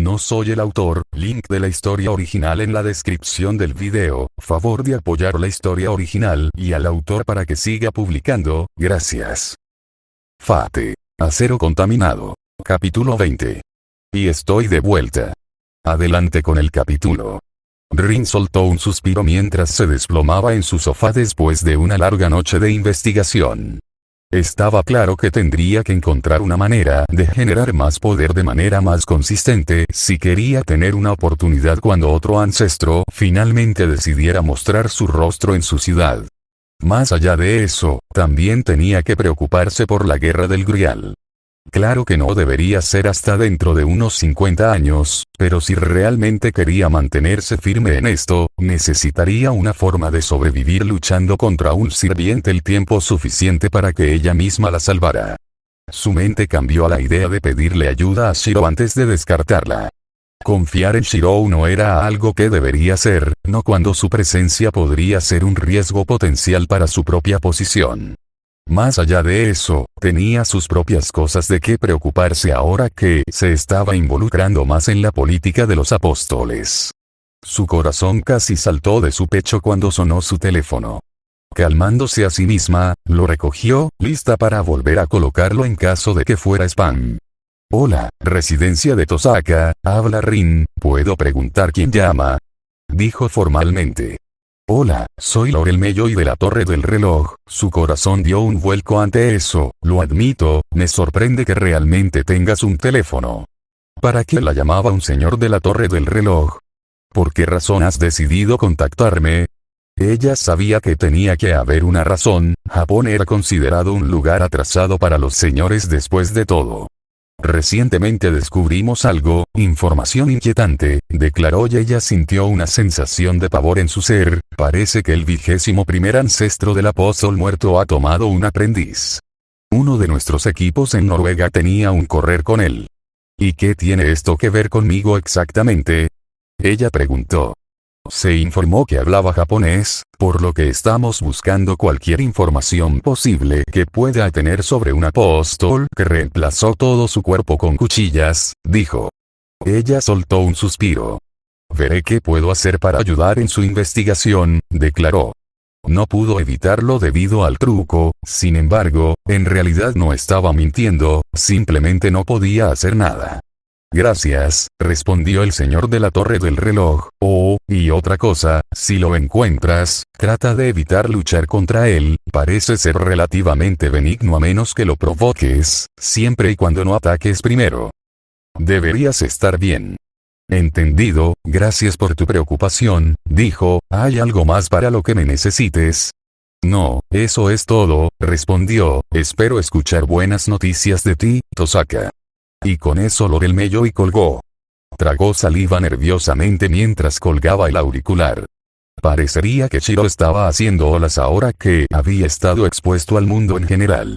No soy el autor, link de la historia original en la descripción del video, favor de apoyar la historia original y al autor para que siga publicando, gracias. Fate. Acero contaminado. Capítulo 20. Y estoy de vuelta. Adelante con el capítulo. Rin soltó un suspiro mientras se desplomaba en su sofá después de una larga noche de investigación. Estaba claro que tendría que encontrar una manera de generar más poder de manera más consistente si quería tener una oportunidad cuando otro ancestro finalmente decidiera mostrar su rostro en su ciudad. Más allá de eso, también tenía que preocuparse por la guerra del Grial. Claro que no debería ser hasta dentro de unos 50 años, pero si realmente quería mantenerse firme en esto, necesitaría una forma de sobrevivir luchando contra un sirviente el tiempo suficiente para que ella misma la salvara. Su mente cambió a la idea de pedirle ayuda a Shirou antes de descartarla. Confiar en Shirou no era algo que debería hacer, no cuando su presencia podría ser un riesgo potencial para su propia posición. Más allá de eso, tenía sus propias cosas de qué preocuparse ahora que se estaba involucrando más en la política de los apóstoles. Su corazón casi saltó de su pecho cuando sonó su teléfono. Calmándose a sí misma, lo recogió, lista para volver a colocarlo en caso de que fuera spam. Hola, residencia de Tosaka, habla Rin, ¿puedo preguntar quién llama? Dijo formalmente. Hola, soy Laurel Melloy de la Torre del Reloj. Su corazón dio un vuelco ante eso, lo admito, me sorprende que realmente tengas un teléfono. ¿Para qué la llamaba un señor de la Torre del Reloj? ¿Por qué razón has decidido contactarme? Ella sabía que tenía que haber una razón, Japón era considerado un lugar atrasado para los señores después de todo. Recientemente descubrimos algo, información inquietante, declaró y ella sintió una sensación de pavor en su ser, parece que el 21º ancestro del apóstol muerto ha tomado un aprendiz. Uno de nuestros equipos en Noruega tenía un correr con él. ¿Y qué tiene esto que ver conmigo exactamente? Ella preguntó. Se informó que hablaba japonés, por lo que estamos buscando cualquier información posible que pueda tener sobre un apóstol que reemplazó todo su cuerpo con cuchillas, dijo. Ella soltó un suspiro. Veré qué puedo hacer para ayudar en su investigación, declaró. No pudo evitarlo debido al truco, sin embargo, en realidad no estaba mintiendo, simplemente no podía hacer nada. Gracias, respondió el señor de la Torre del Reloj. Oh, y otra cosa, si lo encuentras, trata de evitar luchar contra él, parece ser relativamente benigno a menos que lo provoques, siempre y cuando no ataques primero. Deberías estar bien. Entendido, gracias por tu preocupación, dijo, ¿hay algo más para lo que me necesites? No, eso es todo, respondió, espero escuchar buenas noticias de ti, Tosaka. Y con eso Laurel Melloy colgó. Tragó saliva nerviosamente mientras colgaba el auricular. Parecería que Shirou estaba haciendo olas ahora que había estado expuesto al mundo en general.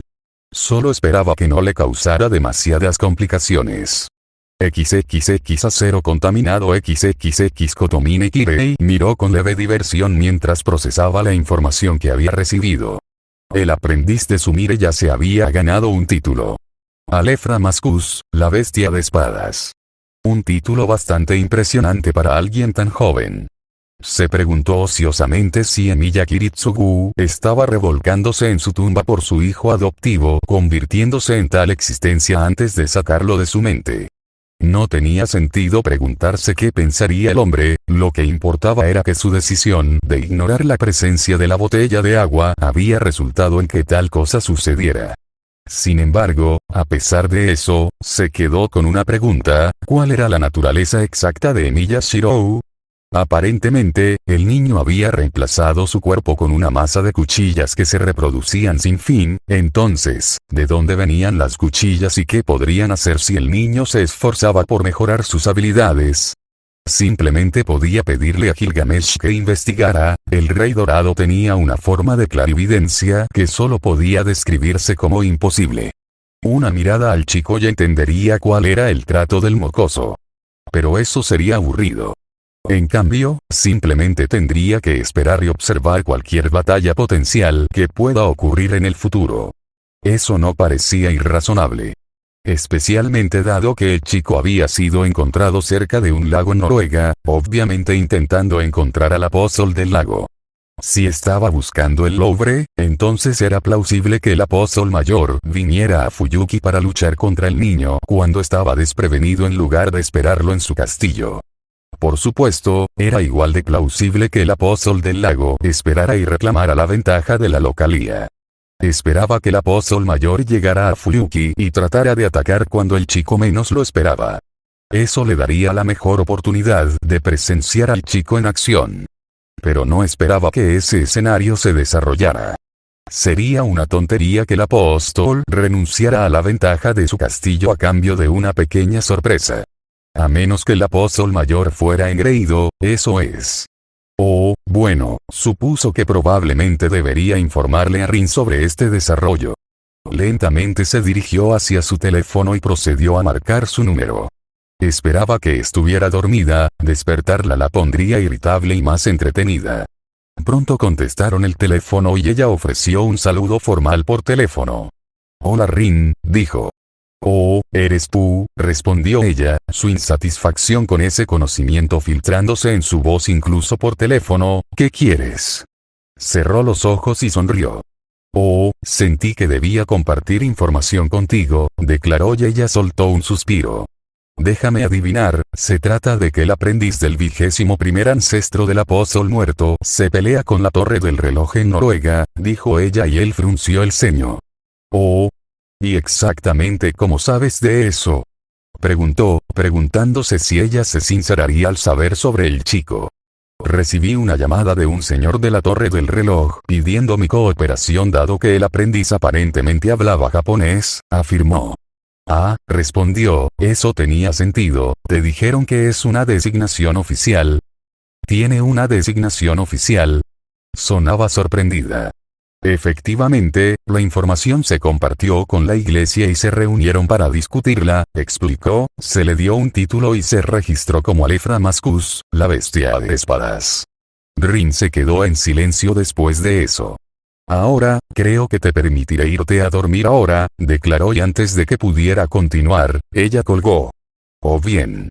Solo esperaba que no le causara demasiadas complicaciones. XXX acero contaminado XXX Kotomine Kirei miró con leve diversión mientras procesaba la información que había recibido. El aprendiz de Sumire ya se había ganado un título. Alefra Mascus, la bestia de espadas. Un título bastante impresionante para alguien tan joven. Se preguntó ociosamente si Emiya Kiritsugu estaba revolcándose en su tumba por su hijo adoptivo, convirtiéndose en tal existencia antes de sacarlo de su mente. No tenía sentido preguntarse qué pensaría el hombre, lo que importaba era que su decisión de ignorar la presencia de la botella de agua había resultado en que tal cosa sucediera. Sin embargo, a pesar de eso, se quedó con una pregunta, ¿cuál era la naturaleza exacta de Emiya Shirou? Aparentemente, el niño había reemplazado su cuerpo con una masa de cuchillas que se reproducían sin fin, entonces, ¿de dónde venían las cuchillas y qué podrían hacer si el niño se esforzaba por mejorar sus habilidades? Simplemente podía pedirle a Gilgamesh que investigara, el Rey Dorado tenía una forma de clarividencia que solo podía describirse como imposible. Una mirada al chico ya entendería cuál era el trato del mocoso. Pero eso sería aburrido. En cambio, simplemente tendría que esperar y observar cualquier batalla potencial que pueda ocurrir en el futuro. Eso no parecía irrazonable. Especialmente dado que el chico había sido encontrado cerca de un lago en Noruega, obviamente intentando encontrar al apóstol del lago. Si estaba buscando el Louvre, entonces era plausible que el apóstol mayor viniera a Fuyuki para luchar contra el niño cuando estaba desprevenido en lugar de esperarlo en su castillo. Por supuesto, era igual de plausible que el apóstol del lago esperara y reclamara la ventaja de la localía. Esperaba que el apóstol mayor llegara a Fuyuki y tratara de atacar cuando el chico menos lo esperaba. Eso le daría la mejor oportunidad de presenciar al chico en acción. Pero no esperaba que ese escenario se desarrollara. Sería una tontería que el apóstol renunciara a la ventaja de su castillo a cambio de una pequeña sorpresa. A menos que el apóstol mayor fuera engreído, eso es. Bueno, supuso que probablemente debería informarle a Rin sobre este desarrollo. Lentamente se dirigió hacia su teléfono y procedió a marcar su número. Esperaba que estuviera dormida, despertarla la pondría irritable y más entretenida. Pronto contestaron el teléfono y ella ofreció un saludo formal por teléfono. «Hola Rin», dijo. «Oh, ¿eres tú?», respondió ella, su insatisfacción con ese conocimiento filtrándose en su voz incluso por teléfono. «¿Qué quieres?». Cerró los ojos y sonrió. «Oh, sentí que debía compartir información contigo», declaró y ella soltó un suspiro. «Déjame adivinar, se trata de que el aprendiz del 21º ancestro del apóstol muerto se pelea con la torre del reloj en Noruega», dijo ella y él frunció el ceño. «Oh. ¿Y exactamente cómo sabes de eso?», preguntó, preguntándose si ella se sinceraría al saber sobre el chico. «Recibí una llamada de un señor de la torre del reloj pidiendo mi cooperación dado que el aprendiz aparentemente hablaba japonés», afirmó. «Ah», respondió, «eso tenía sentido, ¿te dijeron que es una designación oficial?». «¿Tiene una designación oficial?». Sonaba sorprendida. «Efectivamente, la información se compartió con la iglesia y se reunieron para discutirla», explicó, «se le dio un título y se registró como Alefra Mascus, la bestia de espadas». Rin se quedó en silencio después de eso. «Ahora, creo que te permitiré irte a dormir ahora», declaró y antes de que pudiera continuar, ella colgó. «Oh bien».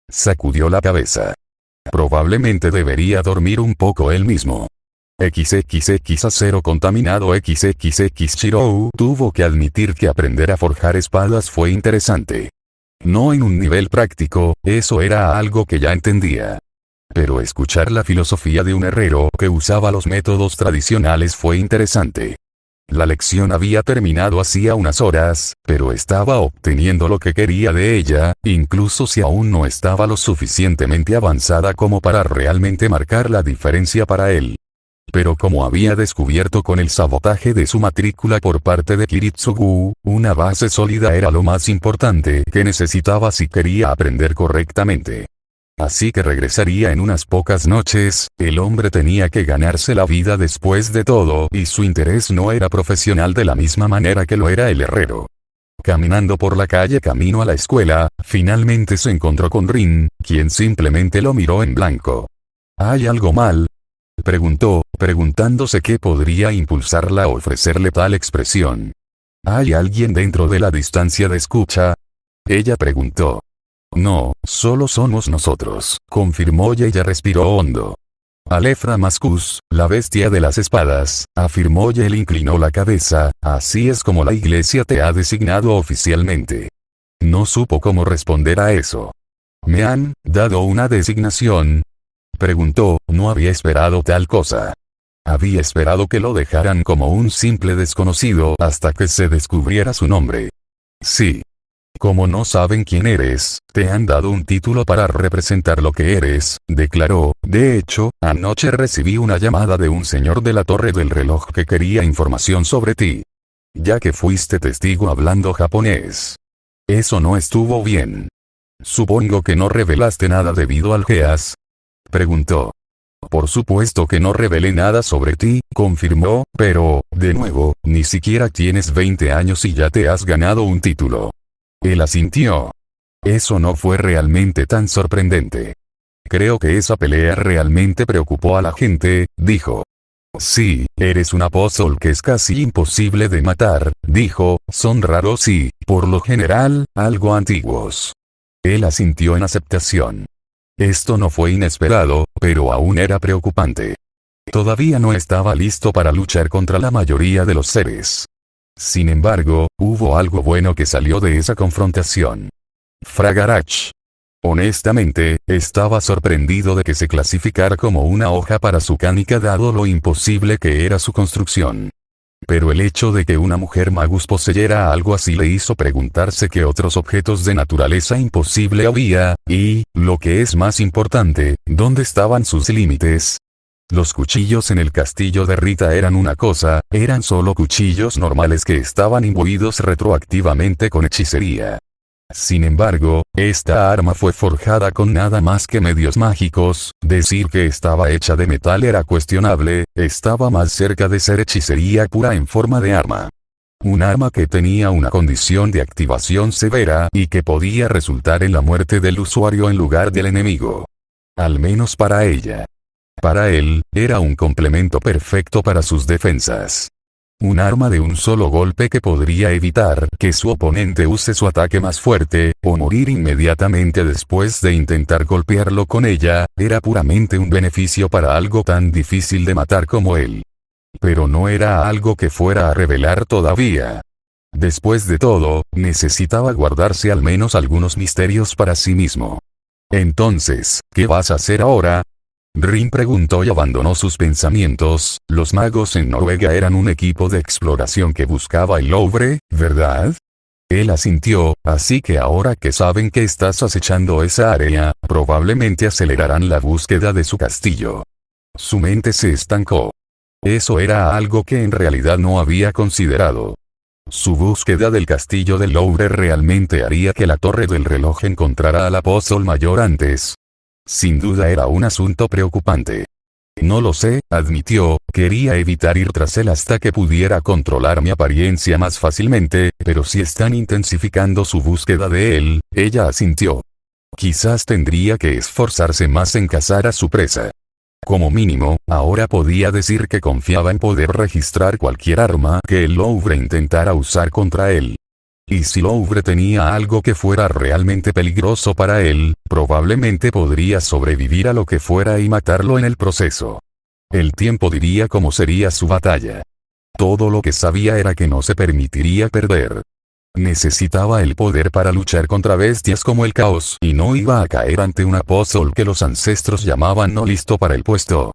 Sacudió la cabeza. Probablemente debería dormir un poco él mismo. XXX acero contaminado XXX Shirou tuvo que admitir que aprender a forjar espadas fue interesante. No en un nivel práctico, eso era algo que ya entendía. Pero escuchar la filosofía de un herrero que usaba los métodos tradicionales fue interesante. La lección había terminado hacía unas horas, pero estaba obteniendo lo que quería de ella, incluso si aún no estaba lo suficientemente avanzada como para realmente marcar la diferencia para él. Pero como había descubierto con el sabotaje de su matrícula por parte de Kiritsugu, una base sólida era lo más importante que necesitaba si quería aprender correctamente. Así que regresaría en unas pocas noches, el hombre tenía que ganarse la vida después de todo y su interés no era profesional de la misma manera que lo era el herrero. Caminando por la calle camino a la escuela, finalmente se encontró con Rin, quien simplemente lo miró en blanco. ¿Hay algo mal?, preguntó, preguntándose qué podría impulsarla a ofrecerle tal expresión. ¿Hay alguien dentro de la distancia de escucha?, ella preguntó. «No, solo somos nosotros», confirmó y ella respiró hondo. «Alefra Mascus, la bestia de las espadas», afirmó y él inclinó la cabeza, «así es como la iglesia te ha designado oficialmente». No supo cómo responder a eso. «¿Me han dado una designación?», preguntó, no había esperado tal cosa. Había esperado que lo dejaran como un simple desconocido hasta que se descubriera su nombre. «Sí. Como no saben quién eres, te han dado un título para representar lo que eres», declaró. «De hecho, anoche recibí una llamada de un señor de la torre del reloj que quería información sobre ti. Ya que fuiste testigo hablando japonés. Eso no estuvo bien. Supongo que no revelaste nada debido al GEAS», preguntó. «Por supuesto que no revelé nada sobre ti», confirmó, «pero, de nuevo, ni siquiera tienes 20 años y ya te has ganado un título». Él asintió. Eso no fue realmente tan sorprendente. «Creo que esa pelea realmente preocupó a la gente», dijo. Sí, eres un apóstol que es casi imposible de matar, dijo, son raros y, por lo general, algo antiguos. Él asintió en aceptación. Esto no fue inesperado, pero aún era preocupante. Todavía no estaba listo para luchar contra la mayoría de los seres. Sin embargo, hubo algo bueno que salió de esa confrontación. Fragarach. Honestamente, estaba sorprendido de que se clasificara como una hoja para su cánica dado lo imposible que era su construcción. Pero el hecho de que una mujer magus poseyera algo así le hizo preguntarse qué otros objetos de naturaleza imposible había, y, lo que es más importante, ¿dónde estaban sus límites? Los cuchillos en el castillo de Rita eran una cosa, eran solo cuchillos normales que estaban imbuidos retroactivamente con hechicería. Sin embargo, esta arma fue forjada con nada más que medios mágicos, decir que estaba hecha de metal era cuestionable, estaba más cerca de ser hechicería pura en forma de arma. Un arma que tenía una condición de activación severa y que podía resultar en la muerte del usuario en lugar del enemigo. Al menos para ella. Para él, era un complemento perfecto para sus defensas. Un arma de un solo golpe que podría evitar que su oponente use su ataque más fuerte, o morir inmediatamente después de intentar golpearlo con ella, era puramente un beneficio para algo tan difícil de matar como él. Pero no era algo que fuera a revelar todavía. Después de todo, necesitaba guardarse al menos algunos misterios para sí mismo. Entonces, ¿qué vas a hacer ahora? Rin preguntó y abandonó sus pensamientos. Los magos en Noruega eran un equipo de exploración que buscaba el Louvre, ¿verdad? Él asintió, así que ahora que saben que estás acechando esa área, probablemente acelerarán la búsqueda de su castillo. Su mente se estancó. Eso era algo que en realidad no había considerado. Su búsqueda del castillo del Louvre realmente haría que la torre del reloj encontrara al apóstol mayor antes. Sin duda era un asunto preocupante. No lo sé, admitió, quería evitar ir tras él hasta que pudiera controlar mi apariencia más fácilmente, pero si están intensificando su búsqueda de él, ella asintió. Quizás tendría que esforzarse más en cazar a su presa. Como mínimo, ahora podía decir que confiaba en poder registrar cualquier arma que el Louvre intentara usar contra él. Y si Louvre tenía algo que fuera realmente peligroso para él, probablemente podría sobrevivir a lo que fuera y matarlo en el proceso. El tiempo diría cómo sería su batalla. Todo lo que sabía era que no se permitiría perder. Necesitaba el poder para luchar contra bestias como el caos y no iba a caer ante un apóstol que los ancestros llamaban no listo para el puesto.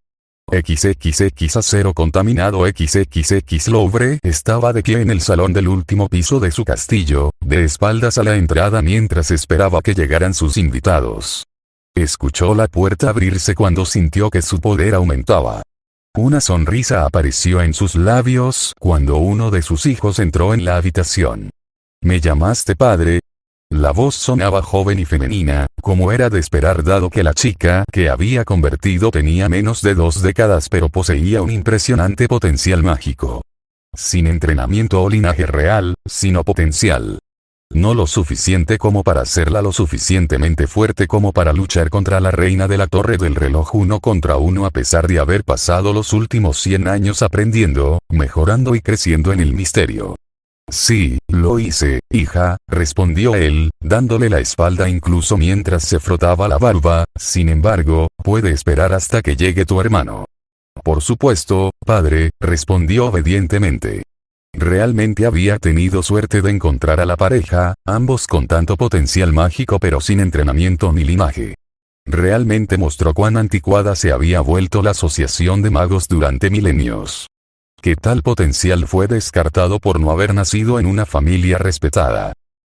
XXX acero contaminado XXX Louvre estaba de pie en el salón del último piso de su castillo, de espaldas a la entrada mientras esperaba que llegaran sus invitados. Escuchó la puerta abrirse cuando sintió que su poder aumentaba. Una sonrisa apareció en sus labios cuando uno de sus hijos entró en la habitación. ¿Me llamaste padre? La voz sonaba joven y femenina, como era de esperar dado que la chica que había convertido tenía menos de 2 décadas pero poseía un impresionante potencial mágico. Sin entrenamiento o linaje real, sino potencial. No lo suficiente como para hacerla lo suficientemente fuerte como para luchar contra la reina de la torre del reloj 1 contra 1 a pesar de haber pasado los últimos 100 años aprendiendo, mejorando y creciendo en el misterio. Sí, lo hice, hija, respondió él, dándole la espalda incluso mientras se frotaba la barba, sin embargo, puede esperar hasta que llegue tu hermano. Por supuesto, padre, respondió obedientemente. Realmente había tenido suerte de encontrar a la pareja, ambos con tanto potencial mágico pero sin entrenamiento ni linaje. Realmente mostró cuán anticuada se había vuelto la asociación de magos durante milenios. Que tal potencial fue descartado por no haber nacido en una familia respetada.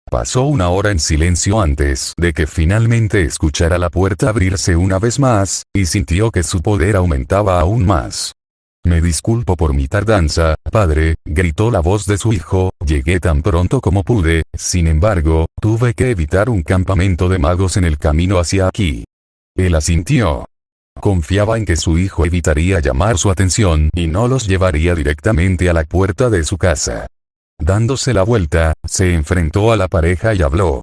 Pasó una hora en silencio antes de que finalmente escuchara la puerta abrirse una vez más, y sintió que su poder aumentaba aún más. Me disculpo por mi tardanza, padre, gritó la voz de su hijo, llegué tan pronto como pude, sin embargo, tuve que evitar un campamento de magos en el camino hacia aquí. Él asintió. Confiaba en que su hijo evitaría llamar su atención y no los llevaría directamente a la puerta de su casa. Dándose la vuelta, se enfrentó a la pareja y habló.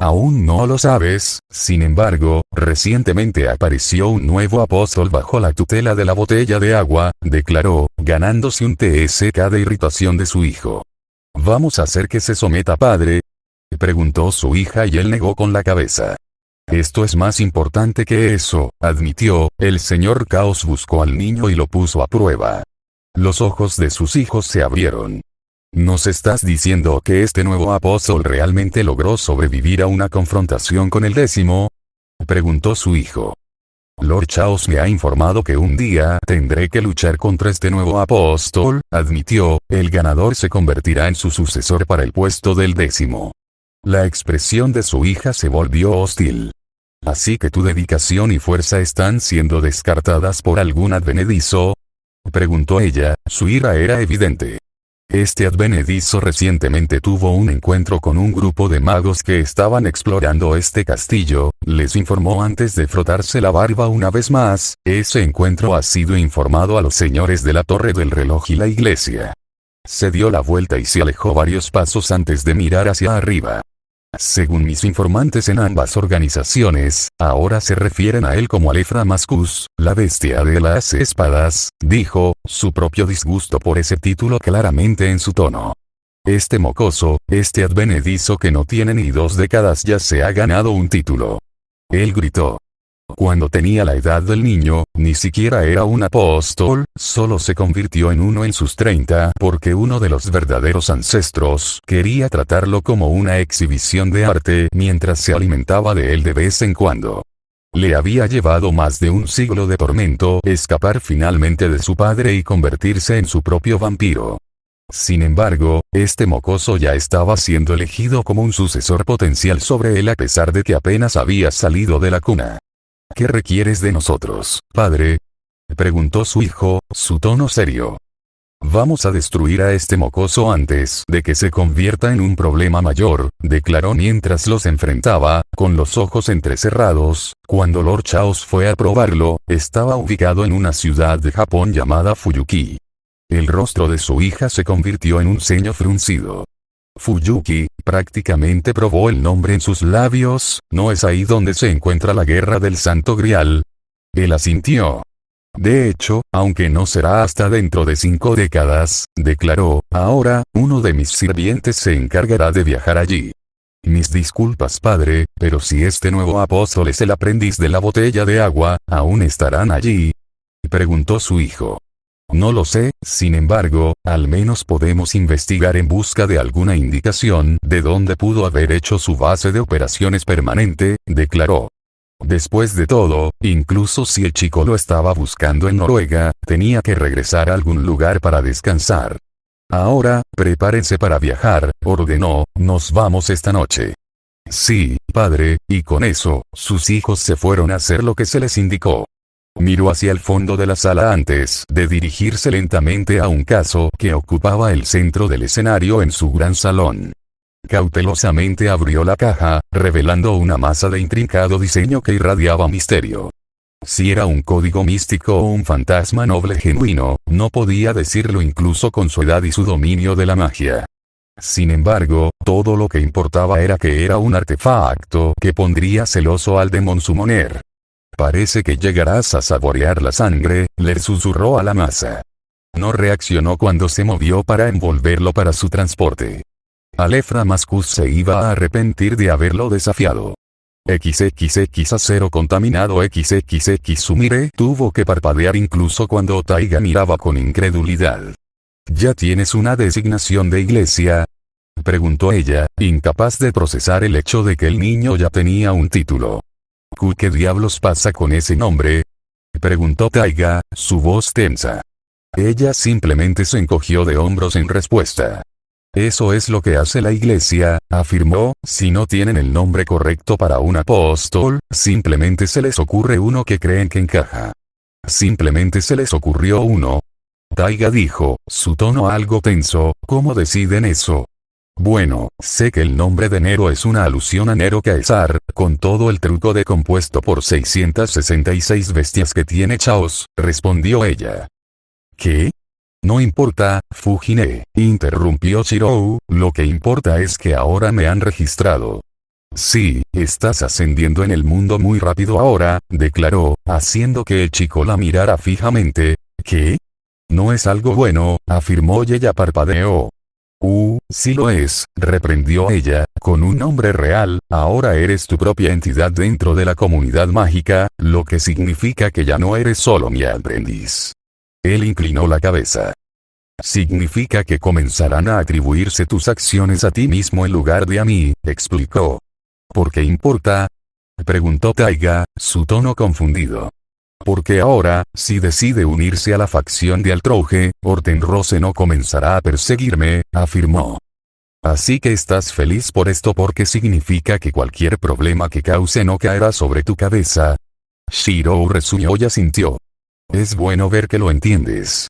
Aún no lo sabes, sin embargo, recientemente apareció un nuevo apóstol bajo la tutela de la botella de agua, declaró, ganándose un TSK de irritación de su hijo. ¿Vamos a hacer que se someta, padre? Preguntó su hija y él negó con la cabeza. Esto es más importante que eso, admitió. El señor Caos buscó al niño y lo puso a prueba. Los ojos de sus hijos se abrieron. ¿Nos estás diciendo que este nuevo apóstol realmente logró sobrevivir a una confrontación con el 10? Preguntó su hijo. Lord Chaos me ha informado que un día tendré que luchar contra este nuevo apóstol, admitió. El ganador se convertirá en su sucesor para el puesto del 10. La expresión de su hija se volvió hostil. ¿Así que tu dedicación y fuerza están siendo descartadas por algún advenedizo? Preguntó ella, su ira era evidente. Este advenedizo recientemente tuvo un encuentro con un grupo de magos que estaban explorando este castillo, les informó antes de frotarse la barba una vez más. Ese encuentro ha sido informado a los señores de la Torre del Reloj y la iglesia. Se dio la vuelta y se alejó varios pasos antes de mirar hacia arriba. Según mis informantes en ambas organizaciones, ahora se refieren a él como Alefra Mascus, la bestia de las espadas, dijo, su propio disgusto por ese título claramente en su tono. Este mocoso, este advenedizo que no tiene ni 2 décadas ya se ha ganado un título. Él gritó. Cuando tenía la edad del niño, ni siquiera era un apóstol, solo se convirtió en uno en sus 30 porque uno de los verdaderos ancestros quería tratarlo como una exhibición de arte mientras se alimentaba de él de vez en cuando. Le había llevado más de un siglo de tormento escapar finalmente de su padre y convertirse en su propio vampiro. Sin embargo, este mocoso ya estaba siendo elegido como un sucesor potencial sobre él a pesar de que apenas había salido de la cuna. ¿Qué requieres de nosotros, padre? Preguntó su hijo, su tono serio. Vamos a destruir a este mocoso antes de que se convierta en un problema mayor, declaró mientras los enfrentaba, con los ojos entrecerrados. Cuando Lord Chaos fue a probarlo, estaba ubicado en una ciudad de Japón llamada Fuyuki. El rostro de su hija se convirtió en un ceño fruncido. Fuyuki, prácticamente probó el nombre en sus labios, ¿no es ahí donde se encuentra la guerra del Santo Grial? Él asintió. De hecho, aunque no será hasta dentro de 5 décadas, declaró, ahora, uno de mis sirvientes se encargará de viajar allí. Mis disculpas, padre, pero si este nuevo apóstol es el aprendiz de la botella de agua, ¿aún estarán allí? Preguntó su hijo. No lo sé, sin embargo, al menos podemos investigar en busca de alguna indicación de dónde pudo haber hecho su base de operaciones permanente, declaró. Después de todo, incluso si el chico lo estaba buscando en Noruega, tenía que regresar a algún lugar para descansar. Ahora, prepárense para viajar, ordenó, nos vamos esta noche. Sí, padre, y con eso, sus hijos se fueron a hacer lo que se les indicó. Miró hacia el fondo de la sala antes de dirigirse lentamente a un caso que ocupaba el centro del escenario en su gran salón. Cautelosamente abrió la caja, revelando una masa de intrincado diseño que irradiaba misterio. Si era un código místico o un fantasma noble genuino, no podía decirlo incluso con su edad y su dominio de la magia. Sin embargo, todo lo que importaba era que era un artefacto que pondría celoso al Demon Summoner. Parece que llegarás a saborear la sangre, le susurró a la masa. No reaccionó cuando se movió para envolverlo para su transporte. Alefra Mascus se iba a arrepentir de haberlo desafiado. XXX acero contaminado XXX Sumire tuvo que parpadear incluso cuando Taiga miraba con incredulidad. ¿Ya tienes una designación de iglesia? Preguntó ella, incapaz de procesar el hecho de que el niño ya tenía un título. ¿Qué diablos pasa con ese nombre? Preguntó Taiga, su voz tensa. Ella simplemente se encogió de hombros en respuesta. Eso es lo que hace la iglesia, afirmó, si no tienen el nombre correcto para un apóstol, simplemente se les ocurre uno que creen que encaja. Simplemente se les ocurrió uno. Taiga dijo, su tono algo tenso, ¿cómo deciden eso? Bueno, sé que el nombre de Nero es una alusión a Nero Caesar, con todo el truco de compuesto por 666 bestias que tiene Chaos, respondió ella. ¿Qué? No importa, Fujine, interrumpió Shirou, lo que importa es que ahora me han registrado. Sí, estás ascendiendo en el mundo muy rápido ahora, declaró, haciendo que el chico la mirara fijamente. ¿Qué? No es algo bueno, afirmó y ella parpadeó. Sí lo es, reprendió ella, con un nombre real, ahora eres tu propia entidad dentro de la comunidad mágica, lo que significa que ya no eres solo mi aprendiz. Él inclinó la cabeza. Significa que comenzarán a atribuirse tus acciones a ti mismo en lugar de a mí, explicó. ¿Por qué importa? Preguntó Taiga, su tono confundido. Porque ahora, si decide unirse a la facción de Altrouge, Hortenrose no comenzará a perseguirme, afirmó. Así que estás feliz por esto porque significa que cualquier problema que cause no caerá sobre tu cabeza. Shirou resumió y asintió. Es bueno ver que lo entiendes.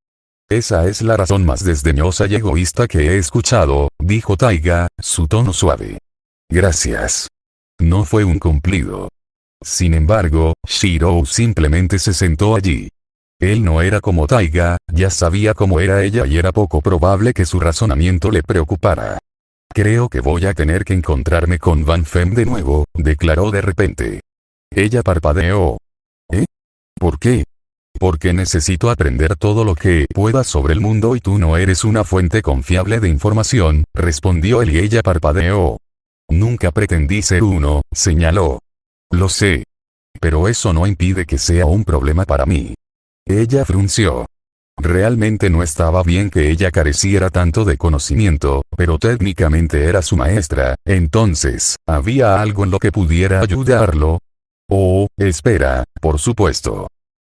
Esa es la razón más desdeñosa y egoísta que he escuchado, dijo Taiga, su tono suave. Gracias. No fue un cumplido. Sin embargo, Shirou simplemente se sentó allí. Él no era como Taiga, ya sabía cómo era ella y era poco probable que su razonamiento le preocupara. Creo que voy a tener que encontrarme con Van Fem de nuevo, declaró de repente. Ella parpadeó. ¿Eh? ¿Por qué? Porque necesito aprender todo lo que pueda sobre el mundo y tú no eres una fuente confiable de información, respondió él y ella parpadeó. Nunca pretendí ser uno, señaló. Lo sé. Pero eso no impide que sea un problema para mí. Ella frunció. Realmente no estaba bien que ella careciera tanto de conocimiento, pero técnicamente era su maestra, entonces, ¿había algo en lo que pudiera ayudarlo? Oh, espera, por supuesto.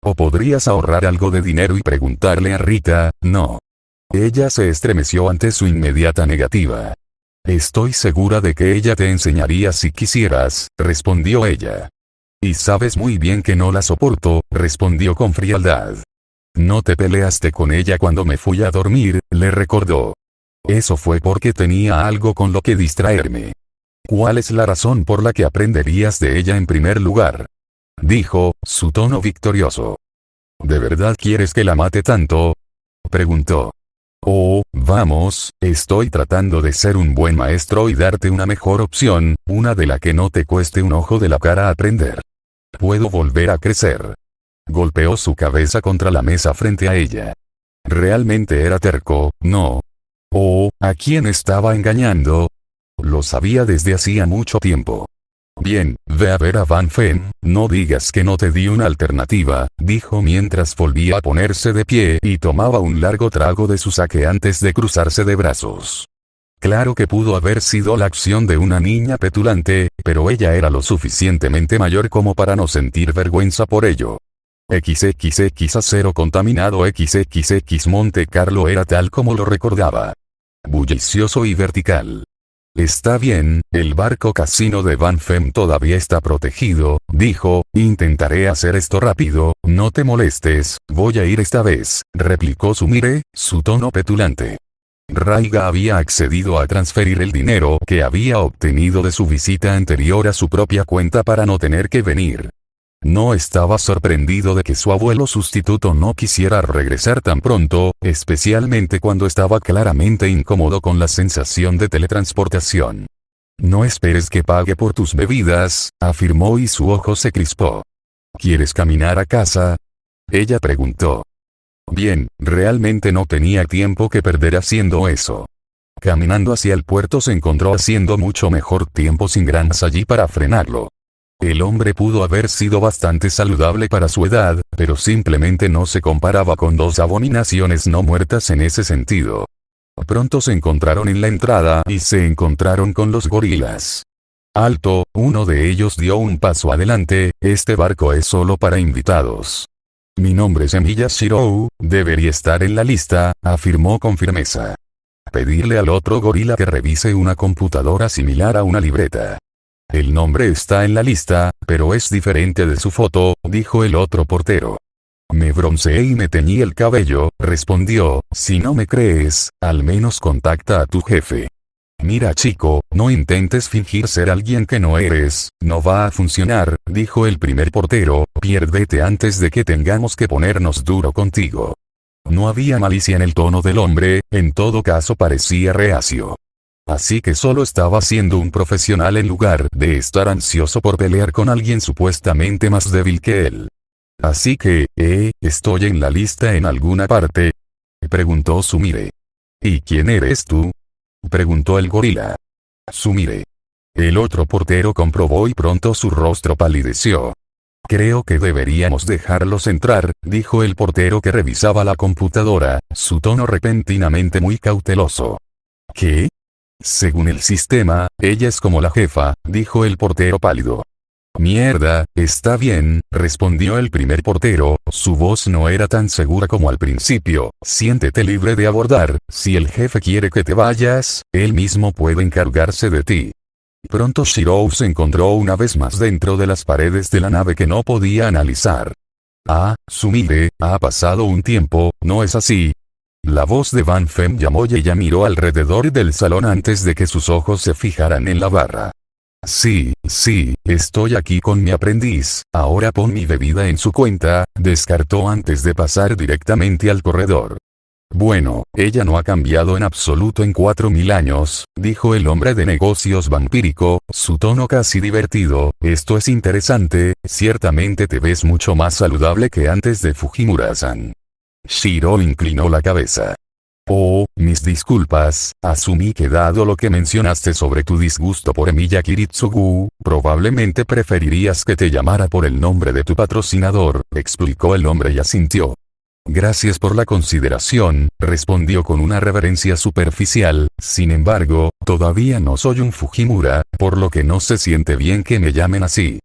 O podrías ahorrar algo de dinero y preguntarle a Rita, no. Ella se estremeció ante su inmediata negativa. Estoy segura de que ella te enseñaría si quisieras, respondió ella. Y sabes muy bien que no la soporto, respondió con frialdad. No te peleaste con ella cuando me fui a dormir, le recordó. Eso fue porque tenía algo con lo que distraerme. ¿Cuál es la razón por la que aprenderías de ella en primer lugar? Dijo, su tono victorioso. ¿De verdad quieres que la mate tanto? Preguntó. Oh, vamos, estoy tratando de ser un buen maestro y darte una mejor opción, una de la que no te cueste un ojo de la cara aprender. Puedo volver a crecer. Golpeó su cabeza contra la mesa frente a ella. Realmente era terco, ¿no? Oh, ¿a quién estaba engañando? Lo sabía desde hacía mucho tiempo. Bien, ve a ver a Van Fem, no digas que no te di una alternativa, dijo mientras volvía a ponerse de pie y tomaba un largo trago de su sake antes de cruzarse de brazos. Claro que pudo haber sido la acción de una niña petulante, pero ella era lo suficientemente mayor como para no sentir vergüenza por ello. XXX acero contaminado XXX Monte Carlo era tal como lo recordaba. Bullicioso y vertical. Está bien, el barco casino de Van Fem todavía está protegido, dijo, intentaré hacer esto rápido, no te molestes, voy a ir esta vez, replicó Sumire, su tono petulante. Raiga había accedido a transferir el dinero que había obtenido de su visita anterior a su propia cuenta para no tener que venir. No estaba sorprendido de que su abuelo sustituto no quisiera regresar tan pronto, especialmente cuando estaba claramente incómodo con la sensación de teletransportación. No esperes que pague por tus bebidas, afirmó y su ojo se crispó. ¿Quieres caminar a casa? Ella preguntó. Bien, realmente no tenía tiempo que perder haciendo eso. Caminando hacia el puerto se encontró haciendo mucho mejor tiempo sin Grants allí para frenarlo. El hombre pudo haber sido bastante saludable para su edad, pero simplemente no se comparaba con dos abominaciones no muertas en ese sentido. Pronto se encontraron en la entrada y se encontraron con los gorilas. Alto, uno de ellos dio un paso adelante, este barco es solo para invitados. Mi nombre es Emiya Shirou, debería estar en la lista, afirmó con firmeza. Pedirle al otro gorila que revise una computadora similar a una libreta. El nombre está en la lista, pero es diferente de su foto, dijo el otro portero. Me bronceé y me teñí el cabello, respondió, si no me crees, al menos contacta a tu jefe. Mira chico, no intentes fingir ser alguien que no eres, no va a funcionar, dijo el primer portero, piérdete antes de que tengamos que ponernos duro contigo. No había malicia en el tono del hombre, en todo caso parecía reacio. Así que solo estaba siendo un profesional en lugar de estar ansioso por pelear con alguien supuestamente más débil que él. Así que, ¿estoy en la lista en alguna parte? Preguntó Sumire. ¿Y quién eres tú? Preguntó el gorila. Sumire. El otro portero comprobó y pronto su rostro palideció. Creo que deberíamos dejarlos entrar, dijo el portero que revisaba la computadora, su tono repentinamente muy cauteloso. ¿Qué? Según el sistema, ella es como la jefa, dijo el portero pálido. Mierda, está bien, respondió el primer portero, su voz no era tan segura como al principio, siéntete libre de abordar, si el jefe quiere que te vayas, él mismo puede encargarse de ti. Pronto Shirou se encontró una vez más dentro de las paredes de la nave que no podía analizar. Ah, Sumire, ha pasado un tiempo, ¿no es así? La voz de Van Fem llamó y ella miró alrededor del salón antes de que sus ojos se fijaran en la barra. Sí, estoy aquí con mi aprendiz, ahora pon mi bebida en su cuenta, descartó antes de pasar directamente al corredor. Bueno, ella no ha cambiado en absoluto en 4000 años, dijo el hombre de negocios vampírico, su tono casi divertido, esto es interesante, ciertamente te ves mucho más saludable que antes de Fujimura-san. Shiro inclinó la cabeza. Oh, mis disculpas, asumí que dado lo que mencionaste sobre tu disgusto por Emiya Kiritsugu, probablemente preferirías que te llamara por el nombre de tu patrocinador, explicó el hombre y asintió. Gracias por la consideración, respondió con una reverencia superficial, sin embargo, todavía no soy un Fujimura, por lo que no se siente bien que me llamen así.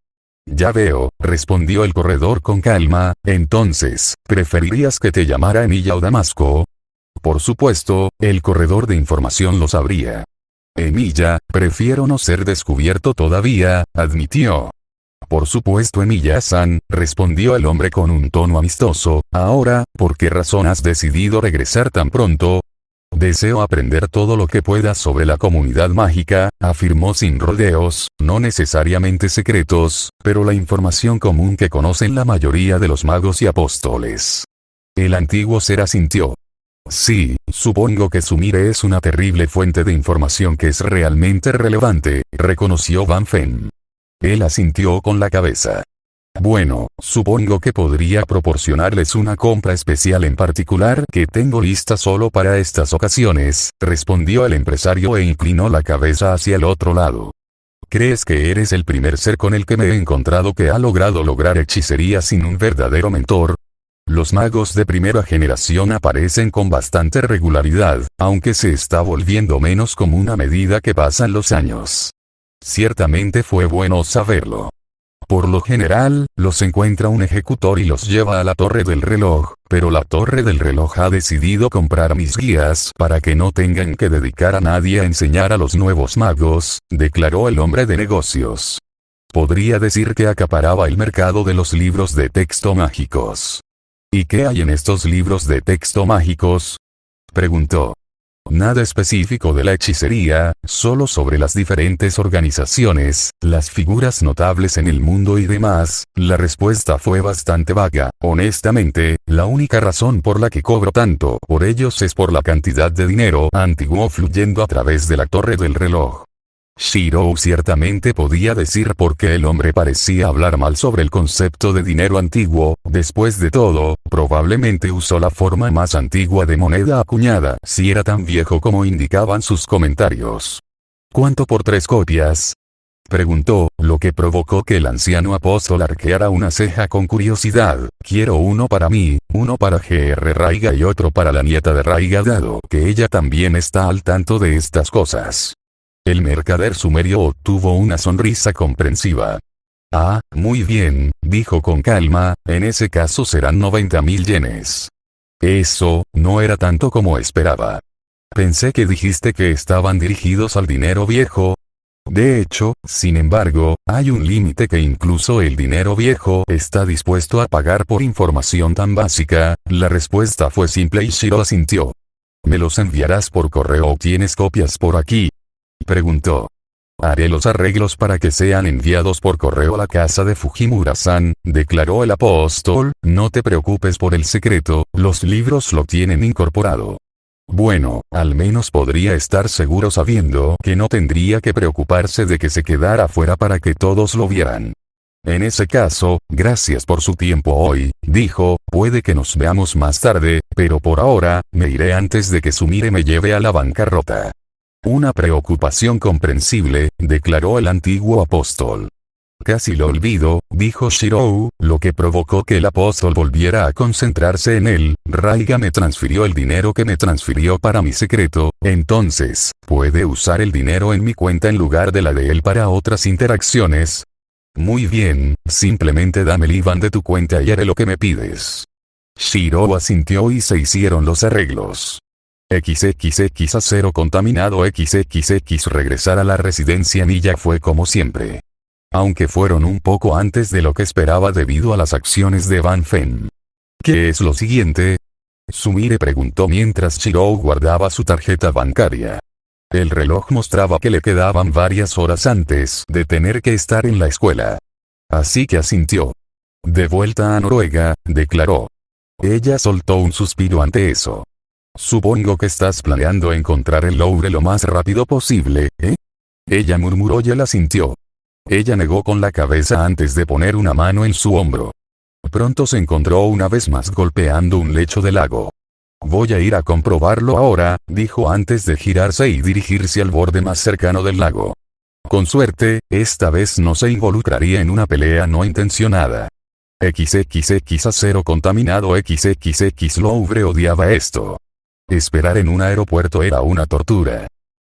Ya veo, respondió el corredor con calma, entonces, ¿preferirías que te llamara Emiya o Damasco? Por supuesto, el corredor de información lo sabría. Emiya, prefiero no ser descubierto todavía, admitió. Por supuesto Emiya-san, respondió el hombre con un tono amistoso, ahora, ¿por qué razón has decidido regresar tan pronto? Deseo aprender todo lo que pueda sobre la comunidad mágica, afirmó sin rodeos, no necesariamente secretos, pero la información común que conocen la mayoría de los magos y apóstoles. El antiguo ser asintió. Sí, supongo que Sumire es una terrible fuente de información que es realmente relevante, reconoció Van Fem. Él asintió con la cabeza. Bueno, supongo que podría proporcionarles una compra especial en particular que tengo lista solo para estas ocasiones, respondió el empresario e inclinó la cabeza hacia el otro lado. ¿Crees que eres el primer ser con el que me he encontrado que ha lograr hechicería sin un verdadero mentor? Los magos de primera generación aparecen con bastante regularidad, aunque se está volviendo menos común a medida que pasan los años. Ciertamente fue bueno saberlo. Por lo general, los encuentra un ejecutor y los lleva a la torre del reloj, pero la torre del reloj ha decidido comprar mis guías para que no tengan que dedicar a nadie a enseñar a los nuevos magos, declaró el hombre de negocios. Podría decir que acaparaba el mercado de los libros de texto mágicos. ¿Y qué hay en estos libros de texto mágicos? Preguntó. Nada específico de la hechicería, solo sobre las diferentes organizaciones, las figuras notables en el mundo y demás. La respuesta fue bastante vaga. Honestamente, la única razón por la que cobro tanto por ellos es por la cantidad de dinero antiguo fluyendo a través de la torre del reloj. Shirou ciertamente podía decir por qué el hombre parecía hablar mal sobre el concepto de dinero antiguo, después de todo, probablemente usó la forma más antigua de moneda acuñada, si era tan viejo como indicaban sus comentarios. ¿Cuánto por 3 copias? Preguntó, lo que provocó que el anciano apóstol arqueara una ceja con curiosidad. Quiero uno para mí, uno para G.R. Raiga y otro para la nieta de Raiga, dado que ella también está al tanto de estas cosas. El mercader sumerio obtuvo una sonrisa comprensiva. Ah, muy bien, dijo con calma, en ese caso serán 90.000 yenes. Eso, no era tanto como esperaba. Pensé que dijiste que estaban dirigidos al dinero viejo. De hecho, sin embargo, hay un límite que incluso el dinero viejo está dispuesto a pagar por información tan básica. La respuesta fue simple y Shiro asintió. ¿Me los enviarás por correo o tienes copias por aquí? Preguntó. Haré los arreglos para que sean enviados por correo a la casa de Fujimura-san, declaró el apóstol, no te preocupes por el secreto, los libros lo tienen incorporado. Bueno, al menos podría estar seguro sabiendo que no tendría que preocuparse de que se quedara afuera para que todos lo vieran. En ese caso, gracias por su tiempo hoy, dijo, puede que nos veamos más tarde, pero por ahora, me iré antes de que Sumire me lleve a la bancarrota. Una preocupación comprensible, declaró el antiguo apóstol. Casi lo olvido, dijo Shirou, lo que provocó que el apóstol volviera a concentrarse en él. Raiga me transfirió el dinero que me transfirió para mi secreto, entonces, ¿puede usar el dinero en mi cuenta en lugar de la de él para otras interacciones? Muy bien, simplemente dame el IBAN de tu cuenta y haré lo que me pides. Shirou asintió y se hicieron los arreglos. XXX acero contaminado XXX regresar a la residencia Nilla fue como siempre. Aunque fueron un poco antes de lo que esperaba debido a las acciones de Van Fen. ¿Qué es lo siguiente? Sumire preguntó mientras Shirou guardaba su tarjeta bancaria. El reloj mostraba que le quedaban varias horas antes de tener que estar en la escuela. Así que asintió. De vuelta a Noruega, declaró. Ella soltó un suspiro ante eso. Supongo que estás planeando encontrar el Louvre lo más rápido posible, ¿eh? Ella murmuró y él asintió. Ella negó con la cabeza antes de poner una mano en su hombro. Pronto se encontró una vez más golpeando un lecho del lago. Voy a ir a comprobarlo ahora, dijo antes de girarse y dirigirse al borde más cercano del lago. Con suerte, esta vez no se involucraría en una pelea no intencionada. XXX acero contaminado XXX Louvre odiaba esto. Esperar en un aeropuerto era una tortura.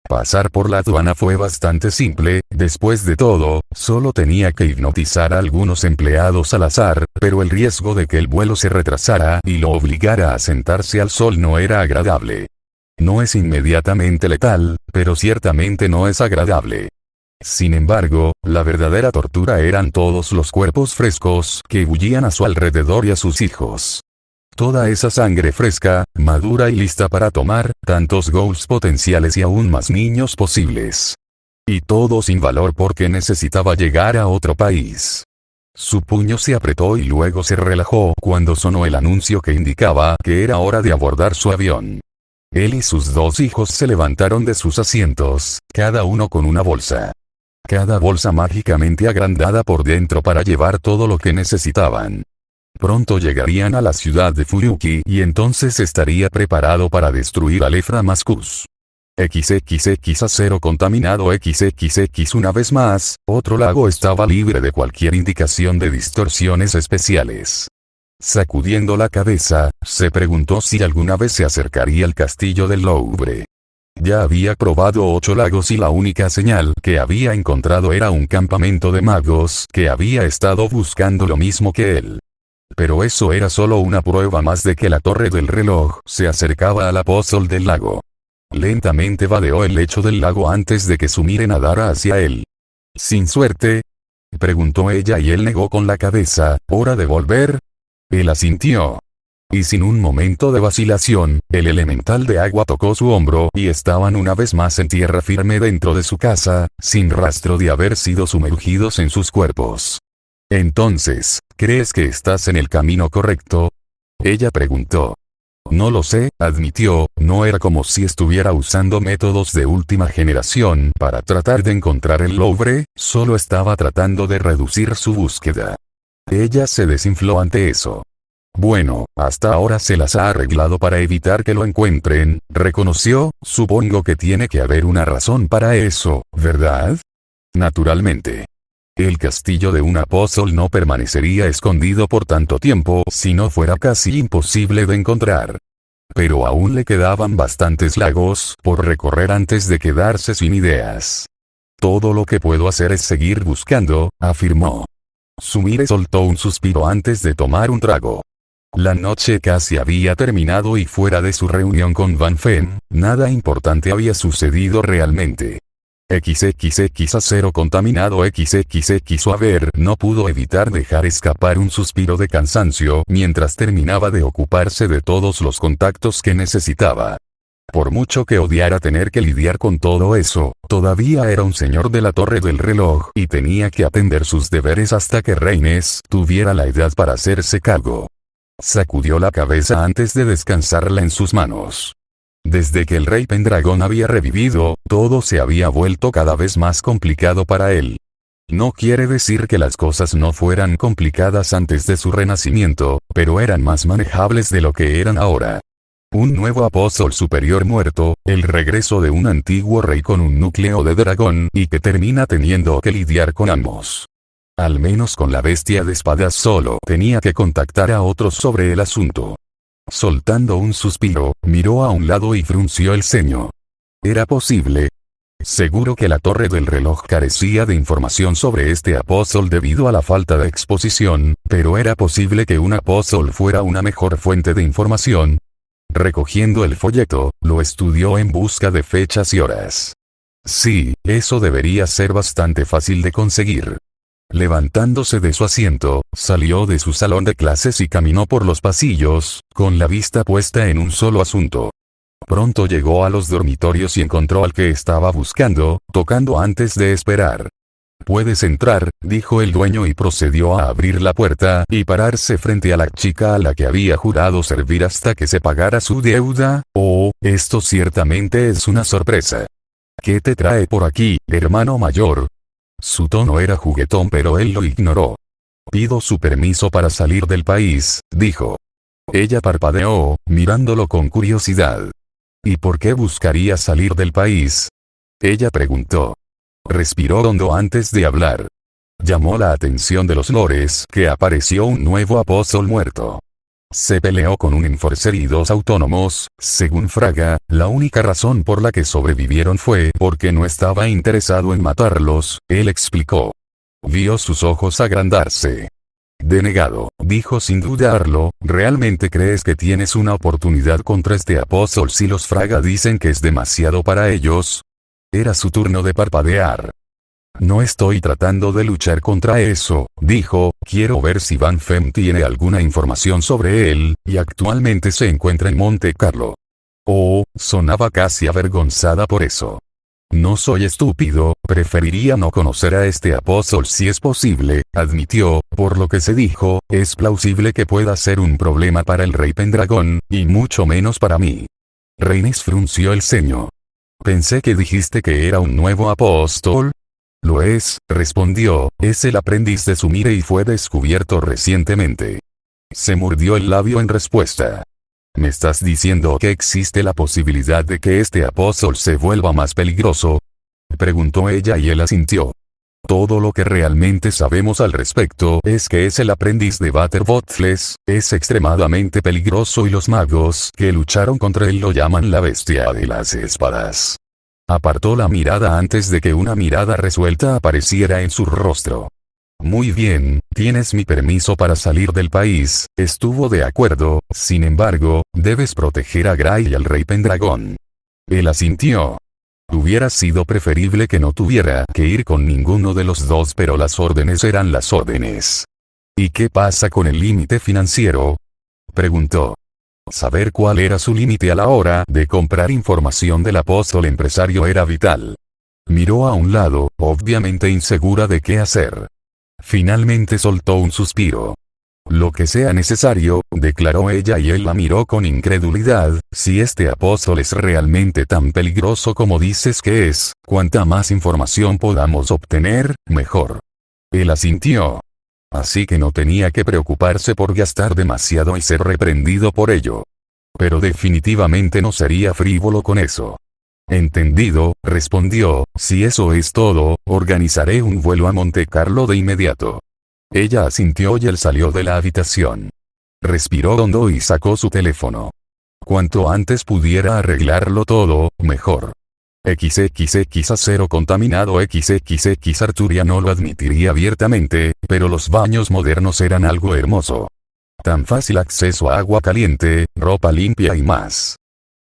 Pasar por la aduana fue bastante simple, después de todo, solo tenía que hipnotizar a algunos empleados al azar, pero el riesgo de que el vuelo se retrasara y lo obligara a sentarse al sol no era agradable. No es inmediatamente letal, pero ciertamente no es agradable. Sin embargo, la verdadera tortura eran todos los cuerpos frescos que bullían a su alrededor y a sus hijos. Toda esa sangre fresca, madura y lista para tomar, tantos goals potenciales y aún más niños posibles. Y todo sin valor porque necesitaba llegar a otro país. Su puño se apretó y luego se relajó cuando sonó el anuncio que indicaba que era hora de abordar su avión. Él y sus dos hijos se levantaron de sus asientos, cada uno con una bolsa. Cada bolsa mágicamente agrandada por dentro para llevar todo lo que necesitaban. Pronto llegarían a la ciudad de Fuyuki y entonces estaría preparado para destruir a Leframascus. XXX acero contaminado XXX una vez más, otro lago estaba libre de cualquier indicación de distorsiones especiales. Sacudiendo la cabeza, se preguntó si alguna vez se acercaría al castillo del Louvre. Ya había probado 8 lagos y la única señal que había encontrado era un campamento de magos que había estado buscando lo mismo que él. Pero eso era solo una prueba más de que la torre del reloj se acercaba al apóstol del lago. Lentamente vadeó el lecho del lago antes de que Sumire nadara hacia él. ¿Sin suerte? Preguntó ella y él negó con la cabeza. ¿Hora de volver? Él asintió. Y sin un momento de vacilación, el elemental de agua tocó su hombro y estaban una vez más en tierra firme dentro de su casa, sin rastro de haber sido sumergidos en sus cuerpos. Entonces, ¿crees que estás en el camino correcto? Ella preguntó. No lo sé, admitió, no era como si estuviera usando métodos de última generación para tratar de encontrar el Louvre, solo estaba tratando de reducir su búsqueda. Ella se desinfló ante eso. Bueno, hasta ahora se las ha arreglado para evitar que lo encuentren, reconoció, supongo que tiene que haber una razón para eso, ¿verdad? Naturalmente. El castillo de un apóstol no permanecería escondido por tanto tiempo si no fuera casi imposible de encontrar. Pero aún le quedaban bastantes lagos por recorrer antes de quedarse sin ideas. Todo lo que puedo hacer es seguir buscando, afirmó. Sumire soltó un suspiro antes de tomar un trago. La noche casi había terminado y fuera de su reunión con Van Fen, nada importante había sucedido realmente. XXX acero contaminado XXX a ver, no pudo evitar dejar escapar un suspiro de cansancio mientras terminaba de ocuparse de todos los contactos que necesitaba. Por mucho que odiara tener que lidiar con todo eso, todavía era un señor de la torre del reloj y tenía que atender sus deberes hasta que Reines tuviera la edad para hacerse cargo. Sacudió la cabeza antes de descansarla en sus manos. Desde que el rey Pendragón había revivido, todo se había vuelto cada vez más complicado para él. No quiere decir que las cosas no fueran complicadas antes de su renacimiento, pero eran más manejables de lo que eran ahora. Un nuevo apóstol superior muerto, el regreso de un antiguo rey con un núcleo de dragón y que termina teniendo que lidiar con ambos. Al menos con la bestia de espadas solo tenía que contactar a otros sobre el asunto. Soltando un suspiro, miró a un lado y frunció el ceño. ¿Era posible? Seguro que la torre del reloj carecía de información sobre este apóstol debido a la falta de exposición, pero ¿era posible que un apóstol fuera una mejor fuente de información? Recogiendo el folleto, lo estudió en busca de fechas y horas. Sí, eso debería ser bastante fácil de conseguir. Levantándose de su asiento, salió de su salón de clases y caminó por los pasillos, con la vista puesta en un solo asunto. Pronto llegó a los dormitorios y encontró al que estaba buscando, tocando antes de esperar. «Puedes entrar», dijo el dueño y procedió a abrir la puerta y pararse frente a la chica a la que había jurado servir hasta que se pagara su deuda. «Oh, esto ciertamente es una sorpresa. ¿Qué te trae por aquí, hermano mayor?» Su tono era juguetón pero él lo ignoró. «Pido su permiso para salir del país», dijo. Ella parpadeó, mirándolo con curiosidad. «¿Y por qué buscaría salir del país?», ella preguntó. Respiró hondo antes de hablar. Llamó la atención de los lores que apareció un nuevo apóstol muerto. Se peleó con un enforcer y dos autónomos. Según Fraga, la única razón por la que sobrevivieron fue porque no estaba interesado en matarlos, él explicó. Vio sus ojos agrandarse. «Denegado», dijo sin dudarlo, «¿realmente crees que tienes una oportunidad contra este apóstol si los Fraga dicen que es demasiado para ellos?» Era su turno de parpadear. «No estoy tratando de luchar contra eso», dijo, «quiero ver si Van Fem tiene alguna información sobre él, y actualmente se encuentra en Monte Carlo». Oh, sonaba casi avergonzada por eso. «No soy estúpido, preferiría no conocer a este apóstol si es posible», admitió, «por lo que se dijo, es plausible que pueda ser un problema para el rey Pendragón, y mucho menos para mí». Rhaenys frunció el ceño. «Pensé que dijiste que era un nuevo apóstol». «Lo es», respondió, «es el aprendiz de Sumire y fue descubierto recientemente». Se mordió el labio en respuesta. «¿Me estás diciendo que existe la posibilidad de que este apóstol se vuelva más peligroso?», preguntó ella y él asintió. «Todo lo que realmente sabemos al respecto es que es el aprendiz de Batterbottles, es extremadamente peligroso y los magos que lucharon contra él lo llaman la bestia de las espadas». Apartó la mirada antes de que una mirada resuelta apareciera en su rostro. «Muy bien, tienes mi permiso para salir del país», estuvo de acuerdo, «sin embargo, debes proteger a Gray y al rey Pendragón». Él asintió. Hubiera sido preferible que no tuviera que ir con ninguno de los dos, pero las órdenes eran las órdenes. «¿Y qué pasa con el límite financiero?», preguntó. Saber cuál era su límite a la hora de comprar información del apóstol empresario era vital. Miró a un lado, obviamente insegura de qué hacer. Finalmente soltó un suspiro. «Lo que sea necesario», declaró ella y él la miró con incredulidad. «Si este apóstol es realmente tan peligroso como dices que es, cuanta más información podamos obtener, mejor». Él asintió. Así que no tenía que preocuparse por gastar demasiado y ser reprendido por ello. Pero definitivamente no sería frívolo con eso. «Entendido», respondió, «si eso es todo, organizaré un vuelo a Monte Carlo de inmediato». Ella asintió y él salió de la habitación. Respiró hondo y sacó su teléfono. Cuanto antes pudiera arreglarlo todo, mejor. XXX acero contaminado XXX Arturia no lo admitiría abiertamente, pero los baños modernos eran algo hermoso. Tan fácil acceso a agua caliente, ropa limpia y más.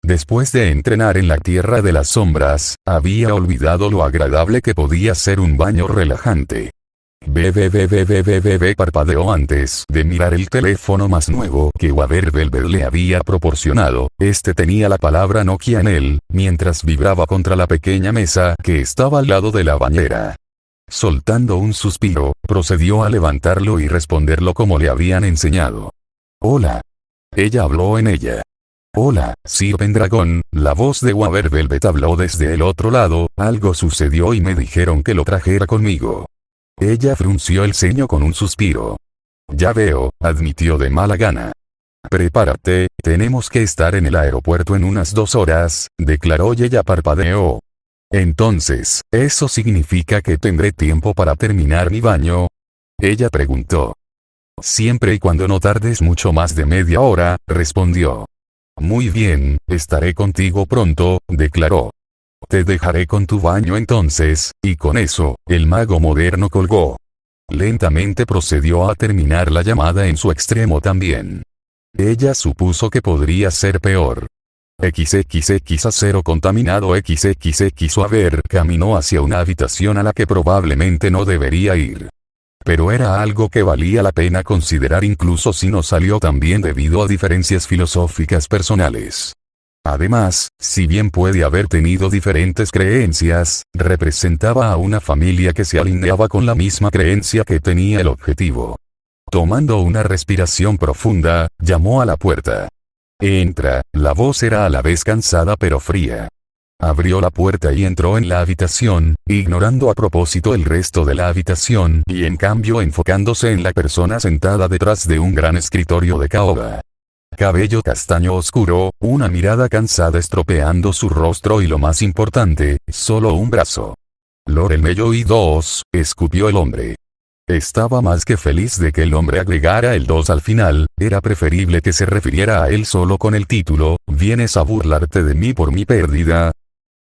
Después de entrenar en la tierra de las sombras, había olvidado lo agradable que podía ser un baño relajante. Parpadeó antes de mirar el teléfono más nuevo que Waver Velvet le había proporcionado. Este tenía la palabra Nokia en él, mientras vibraba contra la pequeña mesa que estaba al lado de la bañera. Soltando un suspiro, procedió a levantarlo y responderlo como le habían enseñado. «Hola». Ella habló en ella. Hola, Sir Pendragon, la voz de Waver Velvet habló desde el otro lado, algo sucedió y me dijeron que lo trajera conmigo. Ella frunció el ceño con un suspiro. Ya veo, admitió de mala gana. Prepárate, tenemos que estar en el aeropuerto en unas 2 horas, declaró y ella parpadeó. Entonces, ¿eso significa que tendré tiempo para terminar mi baño? Ella preguntó. Siempre y cuando no tardes mucho más de media hora, respondió. Muy bien, estaré contigo pronto, declaró. Te dejaré con tu baño entonces, y con eso, el mago moderno colgó. Lentamente procedió a terminar la llamada en su extremo también. Ella supuso que podría ser peor. XXX0 contaminado XXX Waver caminó hacia una habitación a la que probablemente no debería ir. Pero era algo que valía la pena considerar incluso si no salió tan bien debido a diferencias filosóficas personales. Además, si bien puede haber tenido diferentes creencias, representaba a una familia que se alineaba con la misma creencia que tenía el objetivo. Tomando una respiración profunda, llamó a la puerta. Entra, la voz era a la vez cansada pero fría. Abrió la puerta y entró en la habitación, ignorando a propósito el resto de la habitación y en cambio enfocándose en la persona sentada detrás de un gran escritorio de caoba. Cabello castaño oscuro, una mirada cansada estropeando su rostro y lo más importante, solo un brazo. Lorel Mello y 2, escupió el hombre. Estaba más que feliz de que el hombre agregara el 2 al final, era preferible que se refiriera a él solo con el título, ¿vienes a burlarte de mí por mi pérdida?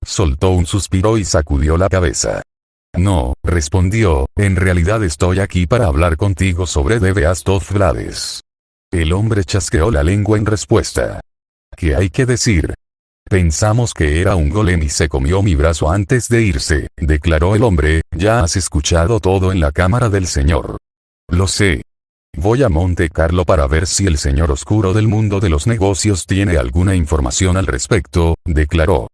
Soltó un suspiro y sacudió la cabeza. No, respondió, en realidad estoy aquí para hablar contigo sobre Debeast of Blades. El hombre chasqueó la lengua en respuesta. ¿Qué hay que decir? Pensamos que era un golem y se comió mi brazo antes de irse, declaró el hombre, ya has escuchado todo en la cámara del señor. Lo sé. Voy a Monte Carlo para ver si el señor oscuro del mundo de los negocios tiene alguna información al respecto, declaró.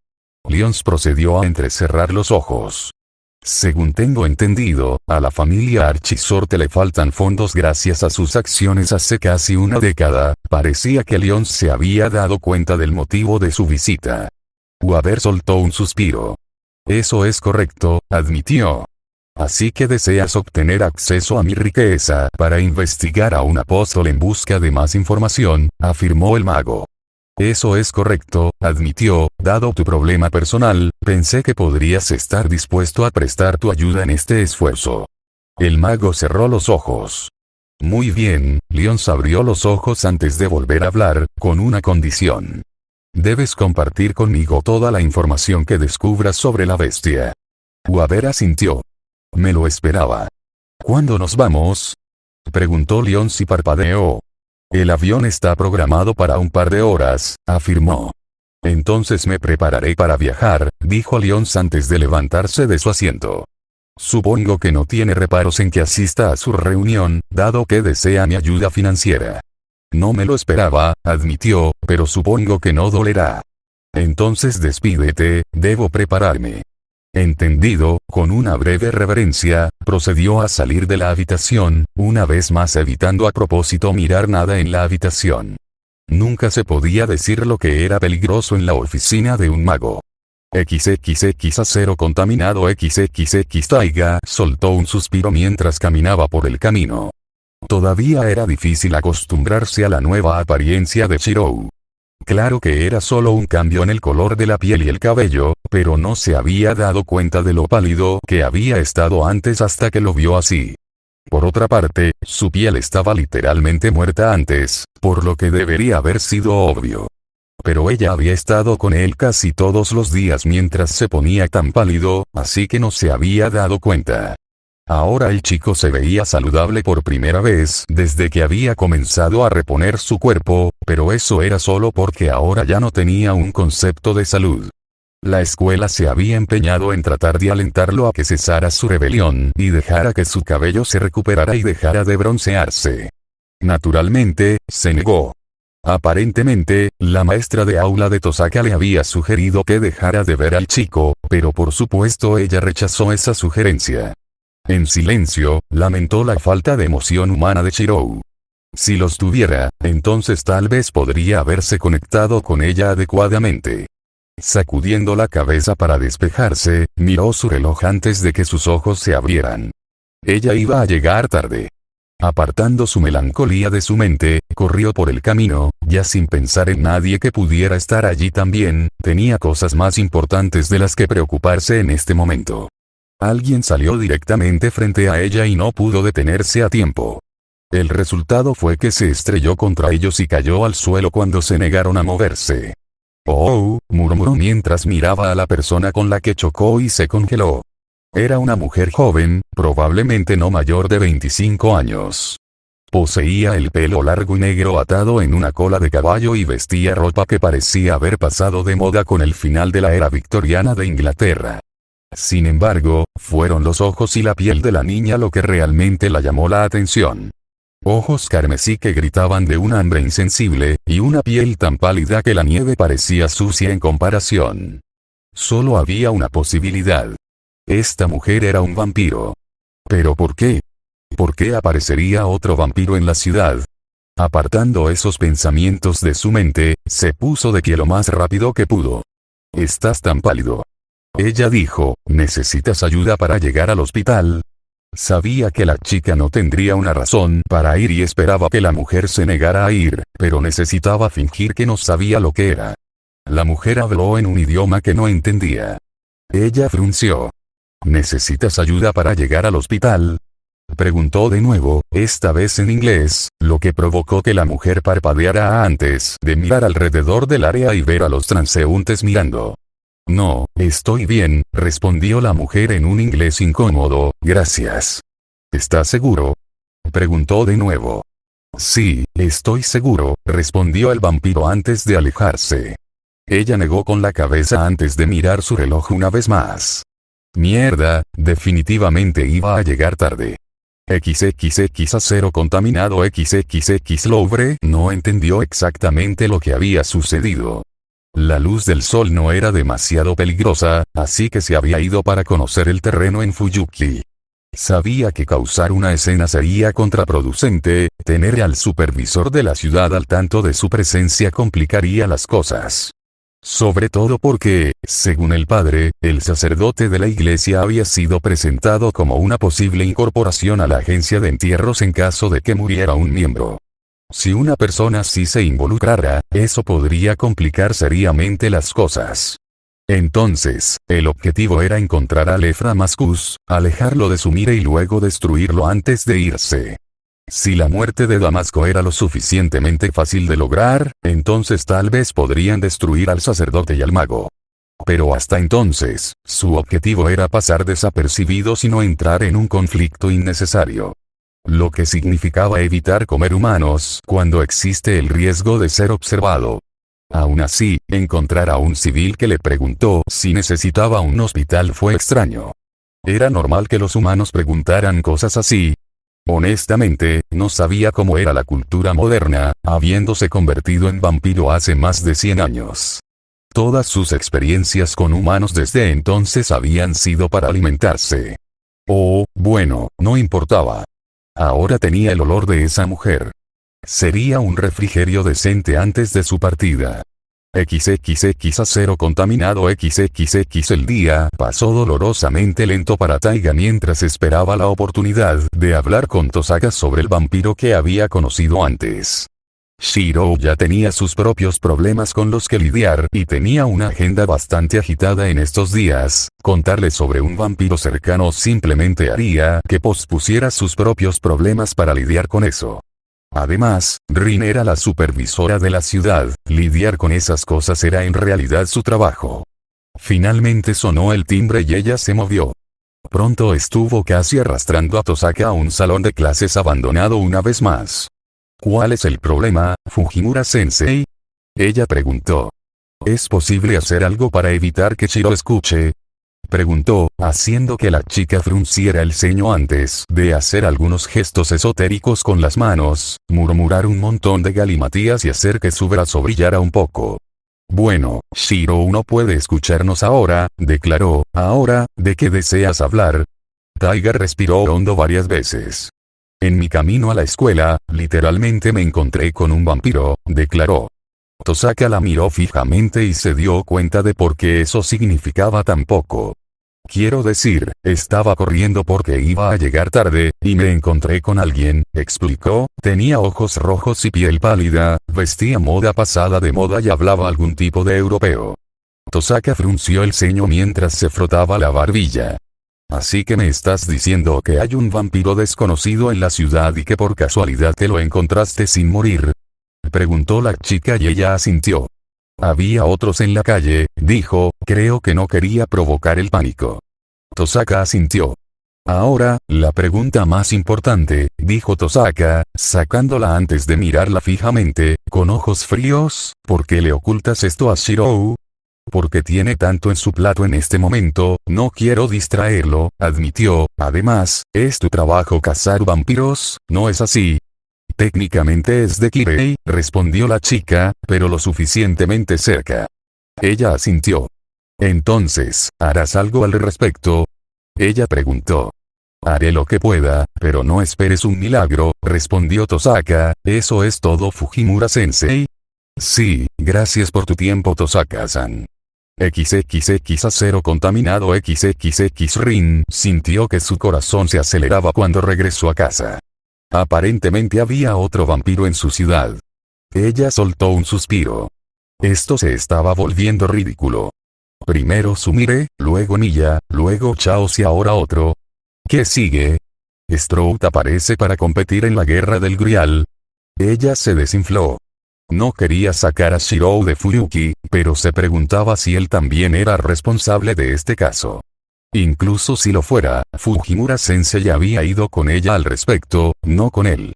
Lyons procedió a entrecerrar los ojos. Según tengo entendido, a la familia Archisorte le faltan fondos gracias a sus acciones hace casi una década, parecía que Lyons se había dado cuenta del motivo de su visita. Waver soltó un suspiro. Eso es correcto, admitió. Así que deseas obtener acceso a mi riqueza para investigar a un apóstol en busca de más información, afirmó el mago. Eso es correcto, admitió, dado tu problema personal, pensé que podrías estar dispuesto a prestar tu ayuda en este esfuerzo. El mago cerró los ojos. Muy bien, Lyons abrió los ojos antes de volver a hablar, con una condición. Debes compartir conmigo toda la información que descubras sobre la bestia. Waver asintió. Me lo esperaba. ¿Cuándo nos vamos? Preguntó Lyons y parpadeó. El avión está programado para un par de horas, afirmó. Entonces me prepararé para viajar, dijo Lyons antes de levantarse de su asiento. Supongo que no tiene reparos en que asista a su reunión, dado que desea mi ayuda financiera. No me lo esperaba, admitió, pero supongo que no dolerá. Entonces despídete, debo prepararme. Entendido, con una breve reverencia, procedió a salir de la habitación, una vez más evitando a propósito mirar nada en la habitación. Nunca se podía decir lo que era peligroso en la oficina de un mago. XXX0 contaminado XXX Taiga soltó un suspiro mientras caminaba por el camino. Todavía era difícil acostumbrarse a la nueva apariencia de Shirou. Claro que era solo un cambio en el color de la piel y el cabello, pero no se había dado cuenta de lo pálido que había estado antes hasta que lo vio así. Por otra parte, su piel estaba literalmente muerta antes, por lo que debería haber sido obvio. Pero ella había estado con él casi todos los días mientras se ponía tan pálido, así que no se había dado cuenta. Ahora el chico se veía saludable por primera vez desde que había comenzado a reponer su cuerpo, pero eso era solo porque ahora ya no tenía un concepto de salud. La escuela se había empeñado en tratar de alentarlo a que cesara su rebelión y dejara que su cabello se recuperara y dejara de broncearse. Naturalmente, se negó. Aparentemente, la maestra de aula de Tosaka le había sugerido que dejara de ver al chico, pero por supuesto ella rechazó esa sugerencia. En silencio, lamentó la falta de emoción humana de Shirou. Si los tuviera, entonces tal vez podría haberse conectado con ella adecuadamente. Sacudiendo la cabeza para despejarse, miró su reloj antes de que sus ojos se abrieran. Ella iba a llegar tarde. Apartando su melancolía de su mente, corrió por el camino, ya sin pensar en nadie que pudiera estar allí también, tenía cosas más importantes de las que preocuparse en este momento. Alguien salió directamente frente a ella y no pudo detenerse a tiempo. El resultado fue que se estrelló contra ellos y cayó al suelo cuando se negaron a moverse. «Oh», murmuró mientras miraba a la persona con la que chocó y se congeló. Era una mujer joven, probablemente no mayor de 25 años. Poseía el pelo largo y negro atado en una cola de caballo y vestía ropa que parecía haber pasado de moda con el final de la era victoriana de Inglaterra. Sin embargo, fueron los ojos y la piel de la niña lo que realmente la llamó la atención. Ojos carmesí que gritaban de un hambre insensible, y una piel tan pálida que la nieve parecía sucia en comparación. Solo había una posibilidad. Esta mujer era un vampiro. ¿Pero por qué? ¿Por qué aparecería otro vampiro en la ciudad? Apartando esos pensamientos de su mente, se puso de pie lo más rápido que pudo. «Estás tan pálido». Ella dijo, «¿Necesitas ayuda para llegar al hospital?». Sabía que la chica no tendría una razón para ir y esperaba que la mujer se negara a ir, pero necesitaba fingir que no sabía lo que era. La mujer habló en un idioma que no entendía. Ella frunció. «¿Necesitas ayuda para llegar al hospital?», preguntó de nuevo, esta vez en inglés, lo que provocó que la mujer parpadeara antes de mirar alrededor del área y ver a los transeúntes mirando. «No, estoy bien», respondió la mujer en un inglés incómodo, «gracias». «¿Estás seguro?», preguntó de nuevo. «Sí, estoy seguro», respondió el vampiro antes de alejarse. Ella negó con la cabeza antes de mirar su reloj una vez más. Mierda, definitivamente iba a llegar tarde. XXX contaminado XXX Louvre no entendió exactamente lo que había sucedido. La luz del sol no era demasiado peligrosa, así que se había ido para conocer el terreno en Fuyuki. Sabía que causar una escena sería contraproducente, tener al supervisor de la ciudad al tanto de su presencia complicaría las cosas. Sobre todo porque, según el padre, el sacerdote de la iglesia había sido presentado como una posible incorporación a la agencia de entierros en caso de que muriera un miembro. Si una persona así se involucrara, eso podría complicar seriamente las cosas. Entonces, el objetivo era encontrar a Lefra Mascus, alejarlo de su mira y luego destruirlo antes de irse. Si la muerte de Damasco era lo suficientemente fácil de lograr, entonces tal vez podrían destruir al sacerdote y al mago. Pero hasta entonces, su objetivo era pasar desapercibidos y no entrar en un conflicto innecesario. Lo que significaba evitar comer humanos cuando existe el riesgo de ser observado. Aún así, encontrar a un civil que le preguntó si necesitaba un hospital fue extraño. Era normal que los humanos preguntaran cosas así. Honestamente, no sabía cómo era la cultura moderna, habiéndose convertido en vampiro hace más de 100 años. Todas sus experiencias con humanos desde entonces habían sido para alimentarse. Oh, bueno, no importaba. Ahora tenía el olor de esa mujer. Sería un refrigerio decente antes de su partida. XXX contaminado XXX El día pasó dolorosamente lento para Taiga mientras esperaba la oportunidad de hablar con Tosaka sobre el vampiro que había conocido antes. Shiro ya tenía sus propios problemas con los que lidiar y tenía una agenda bastante agitada en estos días. Contarle sobre un vampiro cercano simplemente haría que pospusiera sus propios problemas para lidiar con eso. Además, Rin era la supervisora de la ciudad, lidiar con esas cosas era en realidad su trabajo. Finalmente sonó el timbre y ella se movió. Pronto estuvo casi arrastrando a Tosaka a un salón de clases abandonado una vez más. ¿Cuál es el problema, Fujimura-sensei?, ella preguntó. ¿Es posible hacer algo para evitar que Shiro escuche?, preguntó, haciendo que la chica frunciera el ceño antes de hacer algunos gestos esotéricos con las manos, murmurar un montón de galimatías y hacer que su brazo brillara un poco. Bueno, Shiro no puede escucharnos ahora, declaró. Ahora, ¿de qué deseas hablar? Taiga respiró hondo varias veces. En mi camino a la escuela, literalmente me encontré con un vampiro, declaró. Tosaka la miró fijamente y se dio cuenta de por qué eso significaba tan poco. Quiero decir, estaba corriendo porque iba a llegar tarde, y me encontré con alguien, explicó, tenía ojos rojos y piel pálida, vestía moda pasada de moda y hablaba algún tipo de europeo. Tosaka frunció el ceño mientras se frotaba la barbilla. Así que me estás diciendo que hay un vampiro desconocido en la ciudad y que por casualidad te lo encontraste sin morir. Preguntó la chica y ella asintió. Había otros en la calle, dijo, creo que no quería provocar el pánico. Tosaka asintió. Ahora, la pregunta más importante, dijo Tosaka, sacándola antes de mirarla fijamente, con ojos fríos, ¿por qué le ocultas esto a Shirou? Porque tiene tanto en su plato en este momento, no quiero distraerlo, admitió, además, es tu trabajo cazar vampiros, ¿no es así? Técnicamente es de Kirei, respondió la chica, pero lo suficientemente cerca. Ella asintió. Entonces, ¿harás algo al respecto? Ella preguntó. Haré lo que pueda, pero no esperes un milagro, respondió Tosaka, ¿eso es todo Fujimura-sensei? Sí, gracias por tu tiempo Tosaka-san. XXX contaminado XXX Rin sintió que su corazón se aceleraba cuando regresó a casa. Aparentemente había otro vampiro en su ciudad. Ella soltó un suspiro. Esto se estaba volviendo ridículo. Primero Sumire, luego Miya, luego Chaos y ahora otro. ¿Qué sigue? Strout aparece para competir en la guerra del Grial. Ella se desinfló. No quería sacar a Shirou de Fuyuki, pero se preguntaba si él también era responsable de este caso. Incluso si lo fuera, Fujimura-sensei había ido con ella al respecto, no con él.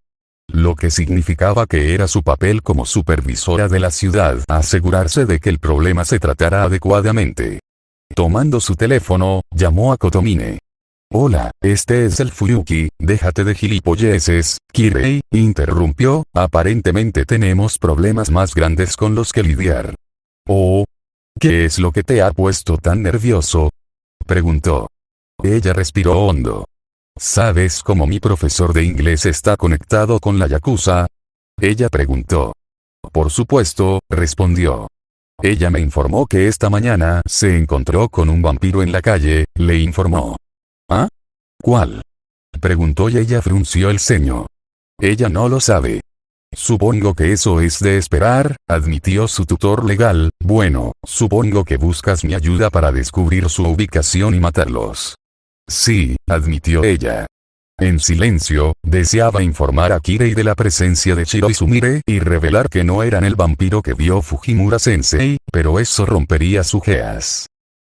Lo que significaba que era su papel como supervisora de la ciudad asegurarse de que el problema se tratara adecuadamente. Tomando su teléfono, llamó a Kotomine. Hola, este es el Fuyuki, déjate de gilipolleces, Kirei, interrumpió, aparentemente tenemos problemas más grandes con los que lidiar. Oh. ¿Qué es lo que te ha puesto tan nervioso? Preguntó. Ella respiró hondo. ¿Sabes cómo mi profesor de inglés está conectado con la Yakuza? Ella preguntó. Por supuesto, respondió. Ella me informó que esta mañana se encontró con un vampiro en la calle, le informó. ¿Ah? ¿Cuál? Preguntó y ella frunció el ceño. Ella no lo sabe. Supongo que eso es de esperar, admitió su tutor legal, bueno, supongo que buscas mi ayuda para descubrir su ubicación y matarlos. Sí, admitió ella. En silencio, deseaba informar a Kirei de la presencia de Shiro y Sumire y revelar que no eran el vampiro que vio Fujimura-sensei, pero eso rompería sus geas.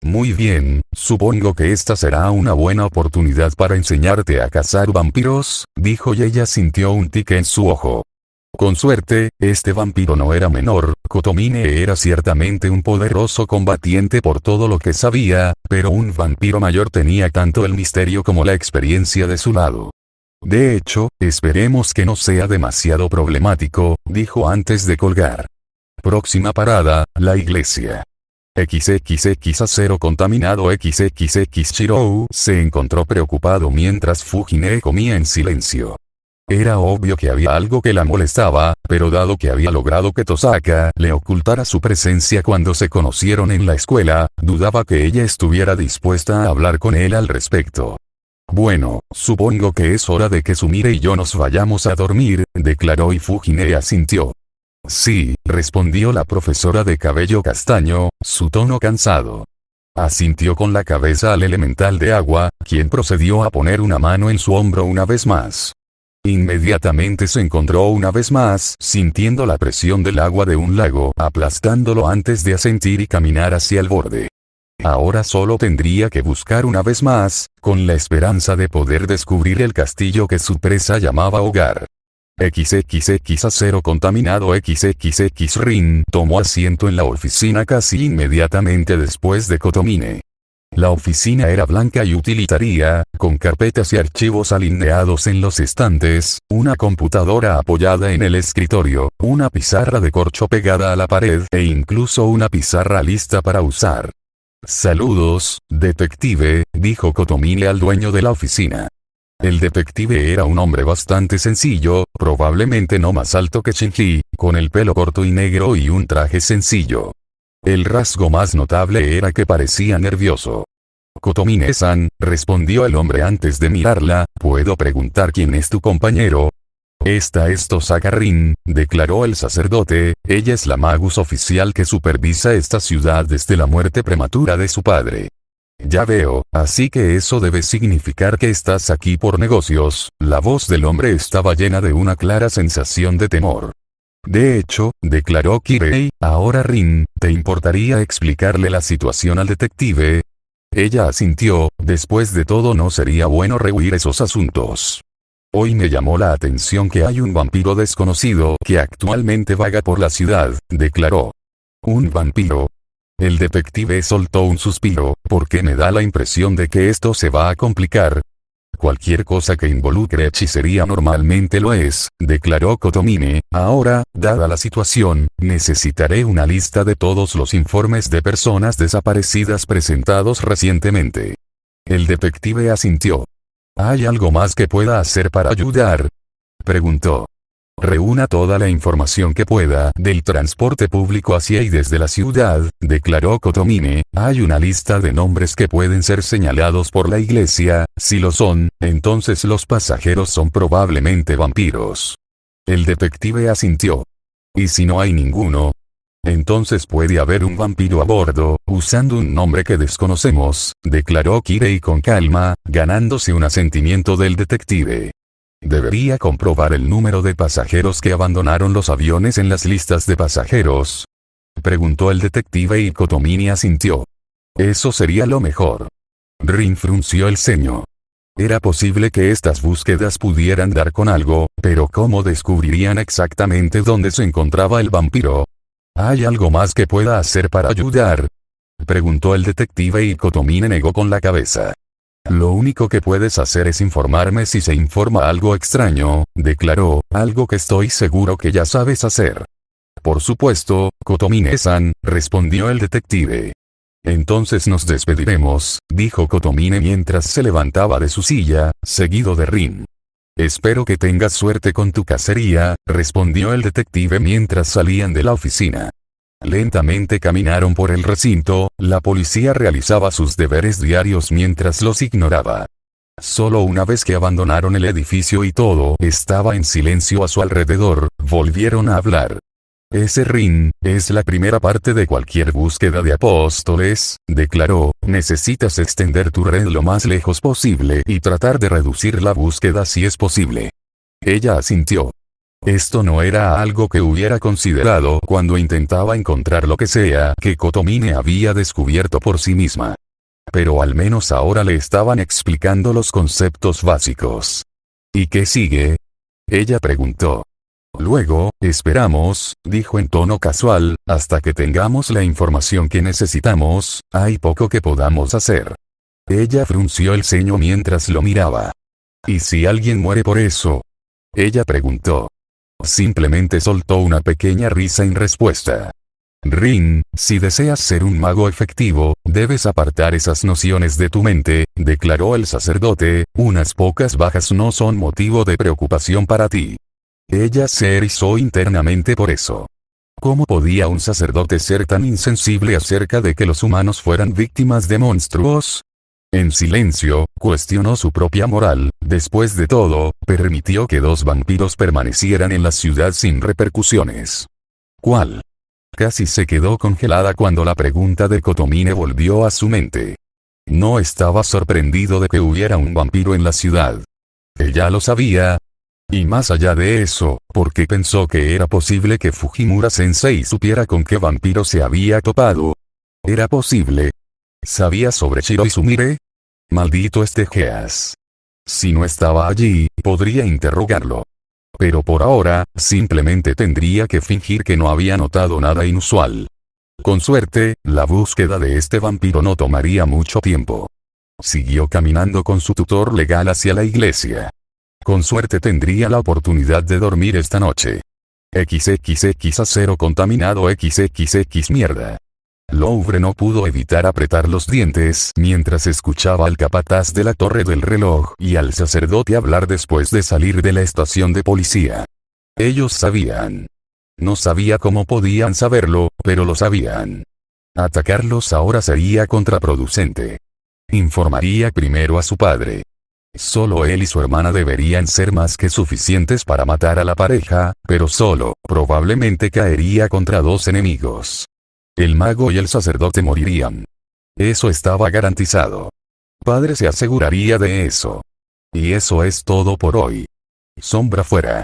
Muy bien, supongo que esta será una buena oportunidad para enseñarte a cazar vampiros, dijo y ella sintió un tic en su ojo. Con suerte, este vampiro no era menor, Kotomine era ciertamente un poderoso combatiente por todo lo que sabía, pero un vampiro mayor tenía tanto el misterio como la experiencia de su lado. De hecho, esperemos que no sea demasiado problemático, dijo antes de colgar. Próxima parada, la iglesia. XXX contaminado XXX Shirou se encontró preocupado mientras Fujine comía en silencio. Era obvio que había algo que la molestaba, pero dado que había logrado que Tosaka le ocultara su presencia cuando se conocieron en la escuela, dudaba que ella estuviera dispuesta a hablar con él al respecto. Bueno, supongo que es hora de que Sumire y yo nos vayamos a dormir, declaró y Fujine asintió. Sí, respondió la profesora de cabello castaño, su tono cansado. Asintió con la cabeza al elemental de agua, quien procedió a poner una mano en su hombro una vez más. Inmediatamente se encontró una vez más, sintiendo la presión del agua de un lago, aplastándolo antes de asentir y caminar hacia el borde. Ahora solo tendría que buscar una vez más, con la esperanza de poder descubrir el castillo que su presa llamaba hogar. XXX contaminado XXX Rin tomó asiento en la oficina casi inmediatamente después de Kotomine. La oficina era blanca y utilitaria, con carpetas y archivos alineados en los estantes, una computadora apoyada en el escritorio, una pizarra de corcho pegada a la pared e incluso una pizarra lista para usar. Saludos, detective, dijo Kotomine al dueño de la oficina. El detective era un hombre bastante sencillo, probablemente no más alto que Shinji, con el pelo corto y negro y un traje sencillo. El rasgo más notable era que parecía nervioso. Kotomine-san, respondió el hombre antes de mirarla, ¿puedo preguntar quién es tu compañero? Esta es Tosaka Rin, declaró el sacerdote, ella es la magus oficial que supervisa esta ciudad desde la muerte prematura de su padre. Ya veo, así que eso debe significar que estás aquí por negocios. La voz del hombre estaba llena de una clara sensación de temor. De hecho, declaró Kirei, ahora Rin, ¿te importaría explicarle la situación al detective? Ella asintió, después de todo no sería bueno rehuir esos asuntos. Hoy me llamó la atención que hay un vampiro desconocido que actualmente vaga por la ciudad, declaró. ¿Un vampiro? El detective soltó un suspiro, porque me da la impresión de que esto se va a complicar. Cualquier cosa que involucre hechicería normalmente lo es, declaró Kotomine. Ahora, dada la situación, necesitaré una lista de todos los informes de personas desaparecidas presentados recientemente. El detective asintió. ¿Hay algo más que pueda hacer para ayudar? Preguntó. Reúna toda la información que pueda del transporte público hacia y desde la ciudad, declaró Kotomine. Hay una lista de nombres que pueden ser señalados por la iglesia, si lo son, entonces los pasajeros son probablemente vampiros. El detective asintió. ¿Y si no hay ninguno? Entonces puede haber un vampiro a bordo, usando un nombre que desconocemos, declaró Kirei con calma, ganándose un asentimiento del detective. ¿Debería comprobar el número de pasajeros que abandonaron los aviones en las listas de pasajeros? Preguntó el detective y Kotomine asintió. Eso sería lo mejor. Rin frunció el ceño. Era posible que estas búsquedas pudieran dar con algo, pero ¿cómo descubrirían exactamente dónde se encontraba el vampiro? ¿Hay algo más que pueda hacer para ayudar? Preguntó el detective y Kotomine negó con la cabeza. Lo único que puedes hacer es informarme si se informa algo extraño, declaró, algo que estoy seguro que ya sabes hacer. Por supuesto, Kotomine-san, respondió el detective. Entonces nos despediremos, dijo Kotomine mientras se levantaba de su silla, seguido de Rin. Espero que tengas suerte con tu cacería, respondió el detective mientras salían de la oficina. Lentamente caminaron por el recinto, la policía realizaba sus deberes diarios mientras los ignoraba. Solo una vez que abandonaron el edificio y todo estaba en silencio a su alrededor, volvieron a hablar. Ese Rin, es la primera parte de cualquier búsqueda de apóstoles, declaró, necesitas extender tu red lo más lejos posible y tratar de reducir la búsqueda si es posible. Ella asintió. Esto no era algo que hubiera considerado cuando intentaba encontrar lo que sea que Kotomine había descubierto por sí misma. Pero al menos ahora le estaban explicando los conceptos básicos. ¿Y qué sigue? Ella preguntó. Luego, esperamos, dijo en tono casual, hasta que tengamos la información que necesitamos, hay poco que podamos hacer. Ella frunció el ceño mientras lo miraba. ¿Y si alguien muere por eso? Ella preguntó. Simplemente soltó una pequeña risa en respuesta. Rin, si deseas ser un mago efectivo, debes apartar esas nociones de tu mente, declaró el sacerdote, unas pocas bajas no son motivo de preocupación para ti. Ella se erizó internamente por eso. ¿Cómo podía un sacerdote ser tan insensible acerca de que los humanos fueran víctimas de monstruos? En silencio, cuestionó su propia moral, después de todo, permitió que 2 vampiros permanecieran en la ciudad sin repercusiones. ¿Cuál? Casi se quedó congelada cuando la pregunta de Kotomine volvió a su mente. No estaba sorprendido de que hubiera un vampiro en la ciudad. Ella lo sabía. Y más allá de eso, porque pensó que era posible que Fujimura-sensei supiera con qué vampiro se había topado. Era posible. ¿Sabía sobre Shiro Izumire? Maldito este Geas. Si no estaba allí, podría interrogarlo. Pero por ahora, simplemente tendría que fingir que no había notado nada inusual. Con suerte, la búsqueda de este vampiro no tomaría mucho tiempo. Siguió caminando con su tutor legal hacia la iglesia. Con suerte tendría la oportunidad de dormir esta noche. XXX acero contaminado XXX mierda. Louvre no pudo evitar apretar los dientes mientras escuchaba al capataz de la torre del reloj y al sacerdote hablar después de salir de la estación de policía. Ellos sabían. No sabía cómo podían saberlo, pero lo sabían. Atacarlos ahora sería contraproducente. Informaría primero a su padre. Solo él y su hermana deberían ser más que suficientes para matar a la pareja, pero solo, probablemente caería contra dos enemigos. El mago y el sacerdote morirían. Eso estaba garantizado. Padre se aseguraría de eso. Y eso es todo por hoy. Sombra fuera.